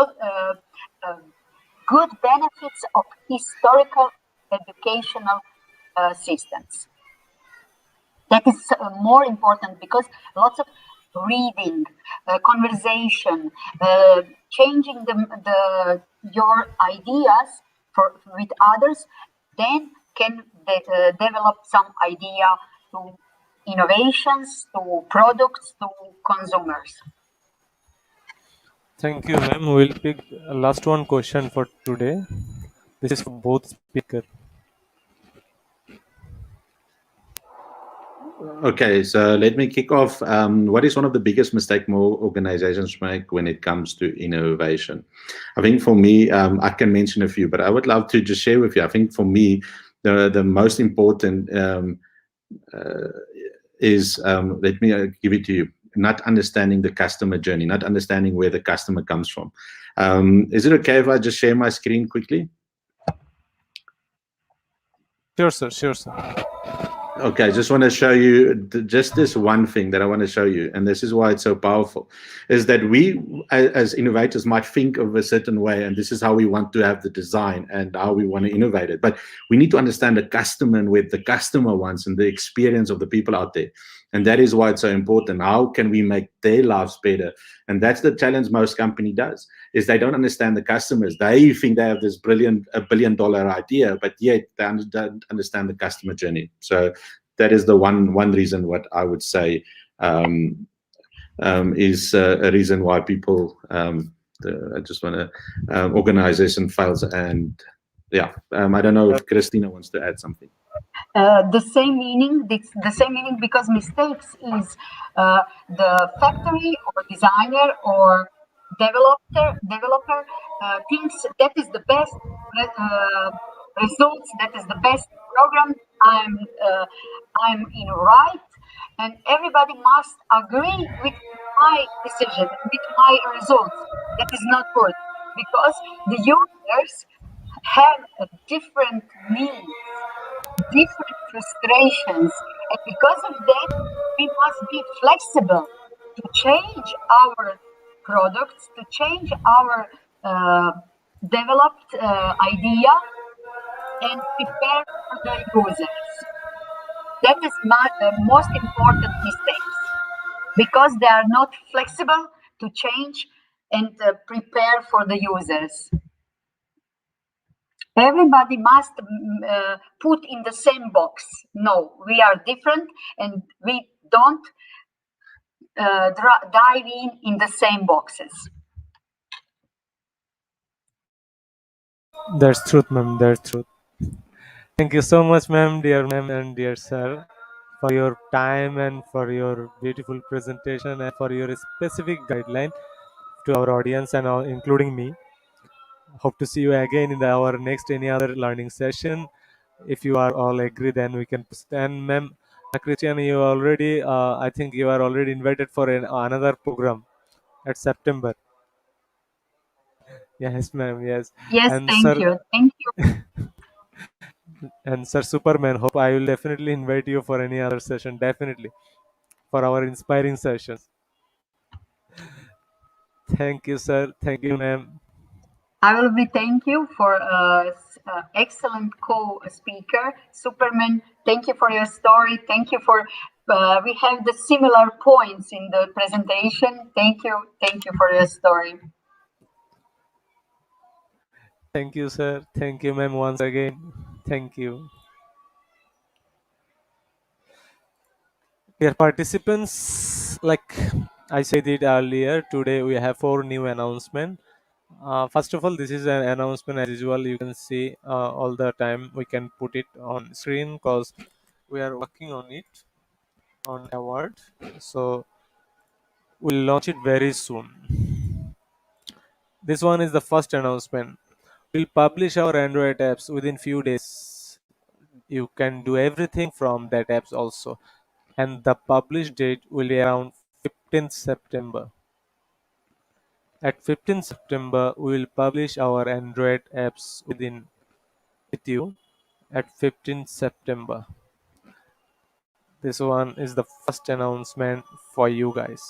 good benefits of historical educational systems. That is more important, because lots of reading, conversation, changing your ideas with others, then can develop some idea to innovations, to products, to consumers. Thank you, ma'am. We'll pick last one question for today. This is for both speakers. Okay, so let me kick off. What is one of the biggest mistakes more organizations make when it comes to innovation? I think for me, I can mention a few, but I would love to just share with you. I think for me, the most important uh, is let me give it to you. Not understanding the customer journey, not understanding where the customer comes from. Is it okay if I just share my screen quickly? Sure, sir. Sure, sir. Okay, I just want to show you just this one thing that I want to show you, and this is why it's so powerful, is that we as innovators might think of a certain way, and this is how we want to have the design and how we want to innovate it. But we need to understand the customer and what the customer wants and the experience of the people out there. And that is why it's so important. How can we make their lives better? And that's the challenge most company does, is they don't understand the customers. They think they have this $1 billion idea, but yet they don't understand the customer journey. So that is the one reason what I would say is a reason why people I just want to organization fails. And yeah, I don't know if Christina wants to add something. The same meaning. The same meaning, because mistakes is the factory or designer or developer thinks that is the best results, that is the best program. Uh, I'm in right, and everybody must agree with my decision, with my results. That is not good, because the users have a different needs, different frustrations. And because of that, we must be flexible to change our products, to change our developed idea and prepare for the users. That is my most important mistakes, because they are not flexible to change and prepare for the users. Everybody must put in the same box. No, we are different, and we don't dive in the same boxes. That's truth, ma'am. That's truth. Thank you so much, ma'am, and dear sir, for your time and for your beautiful presentation and for your specific guideline to our audience and all, including me. Hope to see you again in our next any other learning session. If you are all agree, then we can stand, ma'am. Christian, you already, I think you are already invited for another program at September. Yes, ma'am. Yes, Yes, and thank sir, you. Thank you. and sir Superman. Hope I will definitely invite you for any other session. Definitely for our inspiring sessions. Thank you, sir. Thank you, ma'am. I will be thank you for excellent co-speaker, Superman. Thank you for your story. Thank you for we have the similar points in the presentation. Thank you. Thank you for your story. Thank you, sir. Thank you, ma'am, once again. Thank you. Dear participants, like I said it earlier, today we have four new announcements. First of all, this is an announcement as usual. You can see all the time. We can put it on screen because we are working on it on award. So we'll launch it very soon. This one is the first announcement. We'll publish our Android apps within few days. You can do everything from that apps also, and the publish date will be around 15th September. At 15th September, we will publish our Android apps with you at 15th September. This one is the first announcement for you guys.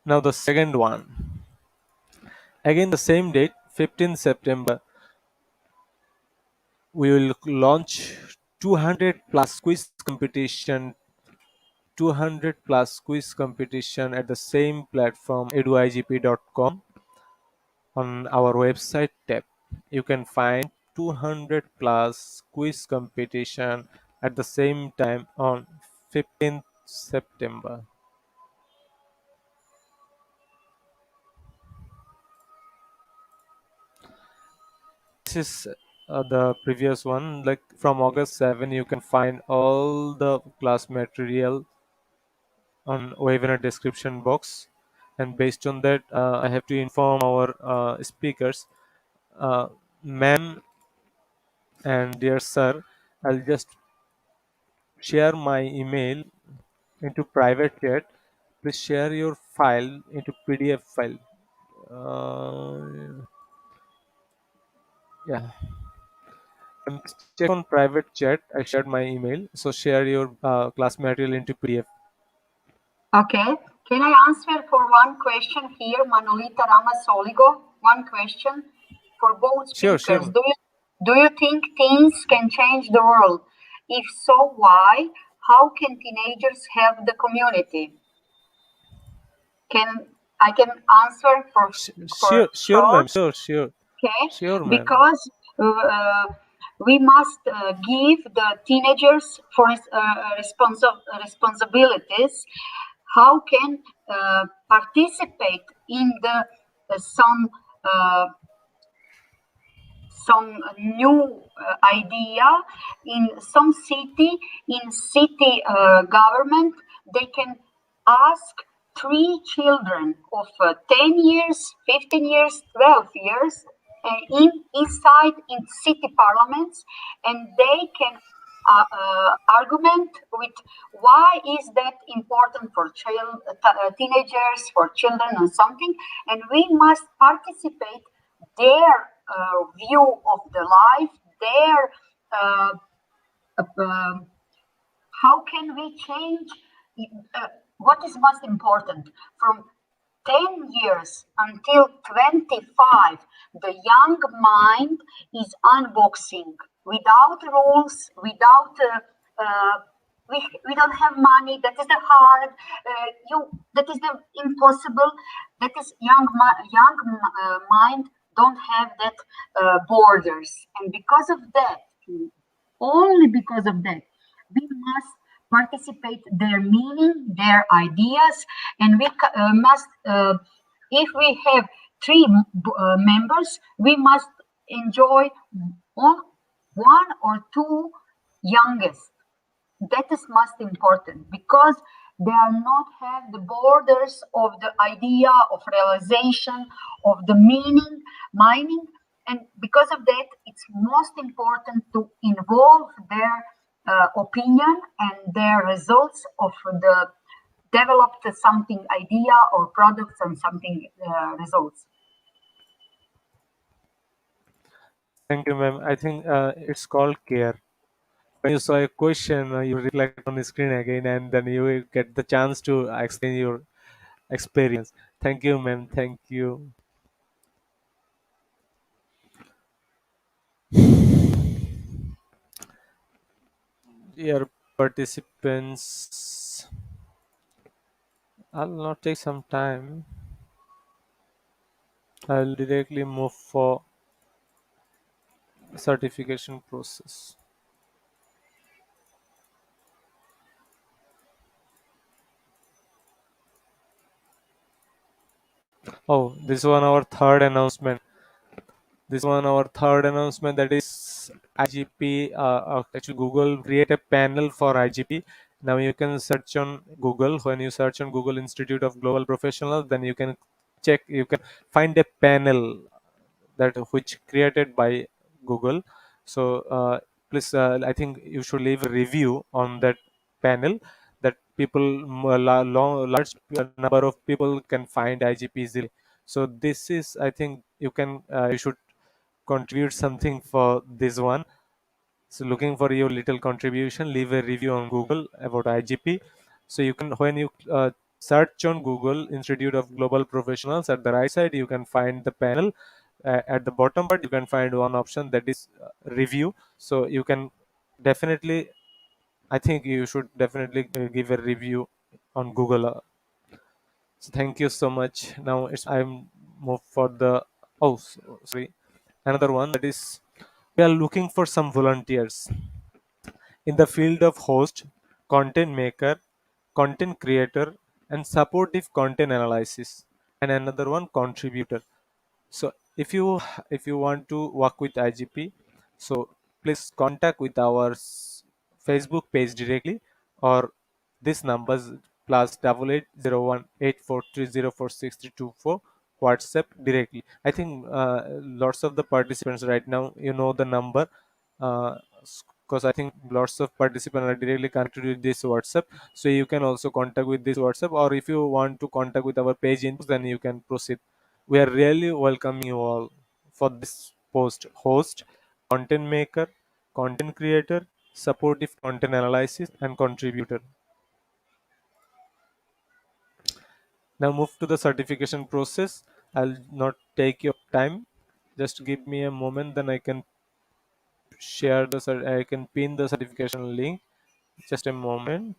Now the second one. Again the same date, 15th September, we will launch 200 plus quiz competition 200 plus quiz competition at the same platform eduigp.com. On our website tab, you can find 200 plus quiz competition at the same time on 15th September. This is the previous one, like from August 7, you can find all the class material on webinar description box. And based on that, I have to inform our speakers, uh, ma'am and dear sir, I'll just share my email into private chat. Please share your file into PDF file. Yeah, and check on private chat. I shared my email, so share your class material into PDF. Okay. Can I answer for one question here, Manolita Ramasoligo? One question for both Sure, speakers. sure. Do you think teens can change the world? If so, why? How can teenagers help the community? Can I can answer for Sure, ma'am. short? Sure, sure, Okay, sure, ma'am. because we must give the teenagers for responsibilities. How can participate in the uh, some new idea in some city, in city government, they can ask three children of 10 years, 15 years, 12 years inside in city parliaments, and they can argument with why is that important for teenagers, for children or something, and we must participate their view of the life, their uh, uh, how can we change what is most important from 10 years until 25, the young mind is unboxing without rules, without we don't have money. That is the hard. You that is the impossible. That is mind don't have that borders, and because of that, only because of that, we must participate their meaning, their ideas, and we must if we have three members, we must enjoy one, one or two youngest. That is most important because they are not have the borders of the idea of realization of the mining, and because of that it's most important to involve their opinion and their results of the developed something idea or products and something results. Thank you, ma'am. I think it's called care. When you saw a question, you reflect on the screen again, and then you will get the chance to explain your experience. Thank you, ma'am. Thank you. Dear participants, I'll not take some time. I'll directly move for certification process. Oh, this one our third announcement. This one our third announcement, that is IGP. Actually, Google create a panel for IGP. Now you can search on Google. When you search on Google Institute of Global Professionals, then you can check. You can find a panel that which created by Google. So please, I think you should leave a review on that panel that people, large number of people can find IGP easily. So this is, I think you should contribute something for this one. So looking for your little contribution, leave a review on Google about IGP. So you can, when you search on Google Institute of Global Professionals, at the right side you can find the panel. At the bottom part you can find one option that is review. So you can definitely, I think you should definitely give a review on Google. So thank you so much. Now I'm move for the, oh, sorry, another one, that is we are looking for some volunteers in the field of host, content maker, content creator, and supportive content analysis, and another one contributor. So if you want to work with IGP, So please contact with our Facebook page directly, or this numbers +88018430463224 WhatsApp directly. I think lots of the participants right now, you know the number, because I think lots of participants are directly connected with this WhatsApp. So you can also contact with this WhatsApp, or if you want to contact with our page inbox, then you can proceed. We are really welcoming you all for this post. Host, content maker, content creator, supportive content analysis, and contributor. Now move to the certification process. I'll not take your time. Just give me a moment, then I can I can pin the certification link. Just a moment.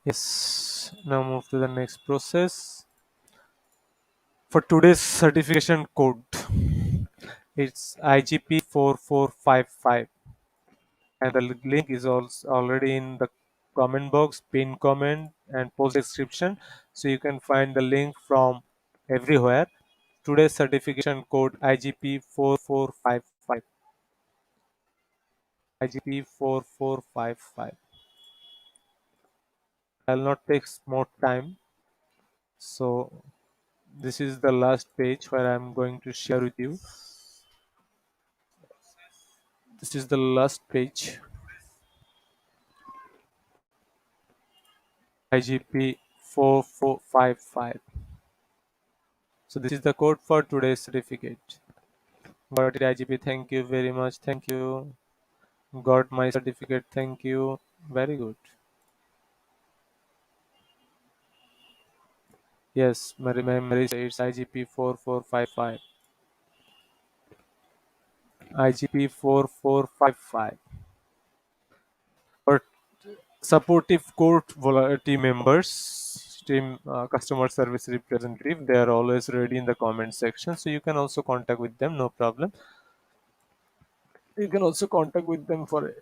Yes. Now move to the next process. For today's certification code, it's IGP 4455, and the link is also already in the comment box, pin comment, and post description. So you can find the link from everywhere. Today's certification code IGP 4455. IGP 4455. I'll not take more time. So this is the last page where I'm going to share with you. This is the last page. IGP 4455. So this is the code for today's certificate. Got it, IGP. Thank you very much. Thank you. Got my certificate. Thank you. Very good. Yes, my memory it's IGP 4455. IGP 4455. But supportive court team members, team customer service representative, they are always ready in the comment section. So you can also contact with them, no problem. You can also contact with them for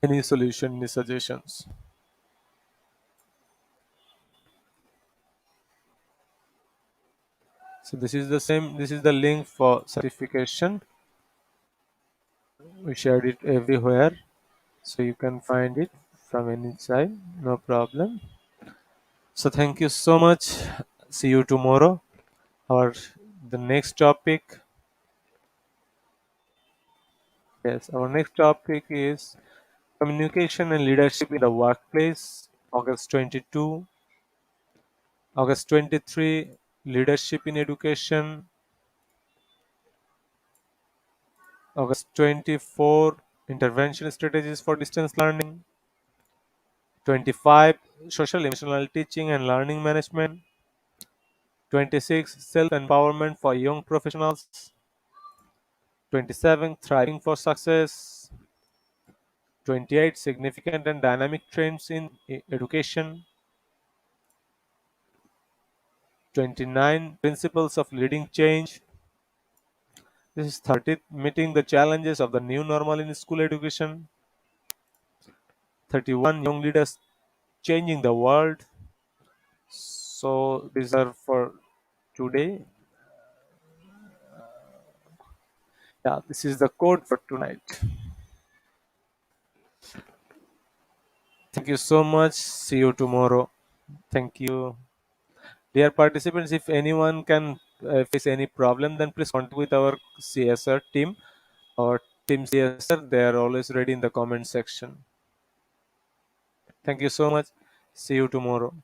any solution, any suggestions. So this is the same. This is the link for certification. We shared it everywhere, so you can find it from any side, no problem. So thank you so much. See you tomorrow. Our the next topic. Yes, our next topic is communication and leadership in the workplace. August 22, August 23, leadership in education. August 24, intervention strategies for distance learning. 25, social emotional teaching and learning management. 26, self empowerment for young professionals. 27, thriving for success. 28, significant and dynamic trends in education. 29, principles of leading change. This is 30, meeting the challenges of the new normal in school education. 31, young leaders changing the world. So these are for today. Yeah, this is the code for tonight. Thank you so much. See you tomorrow. Thank you. Dear participants, if anyone can face any problem, then please contact with our CSR team. Our team CSR, they are always ready in the comment section. Thank you so much. See you tomorrow.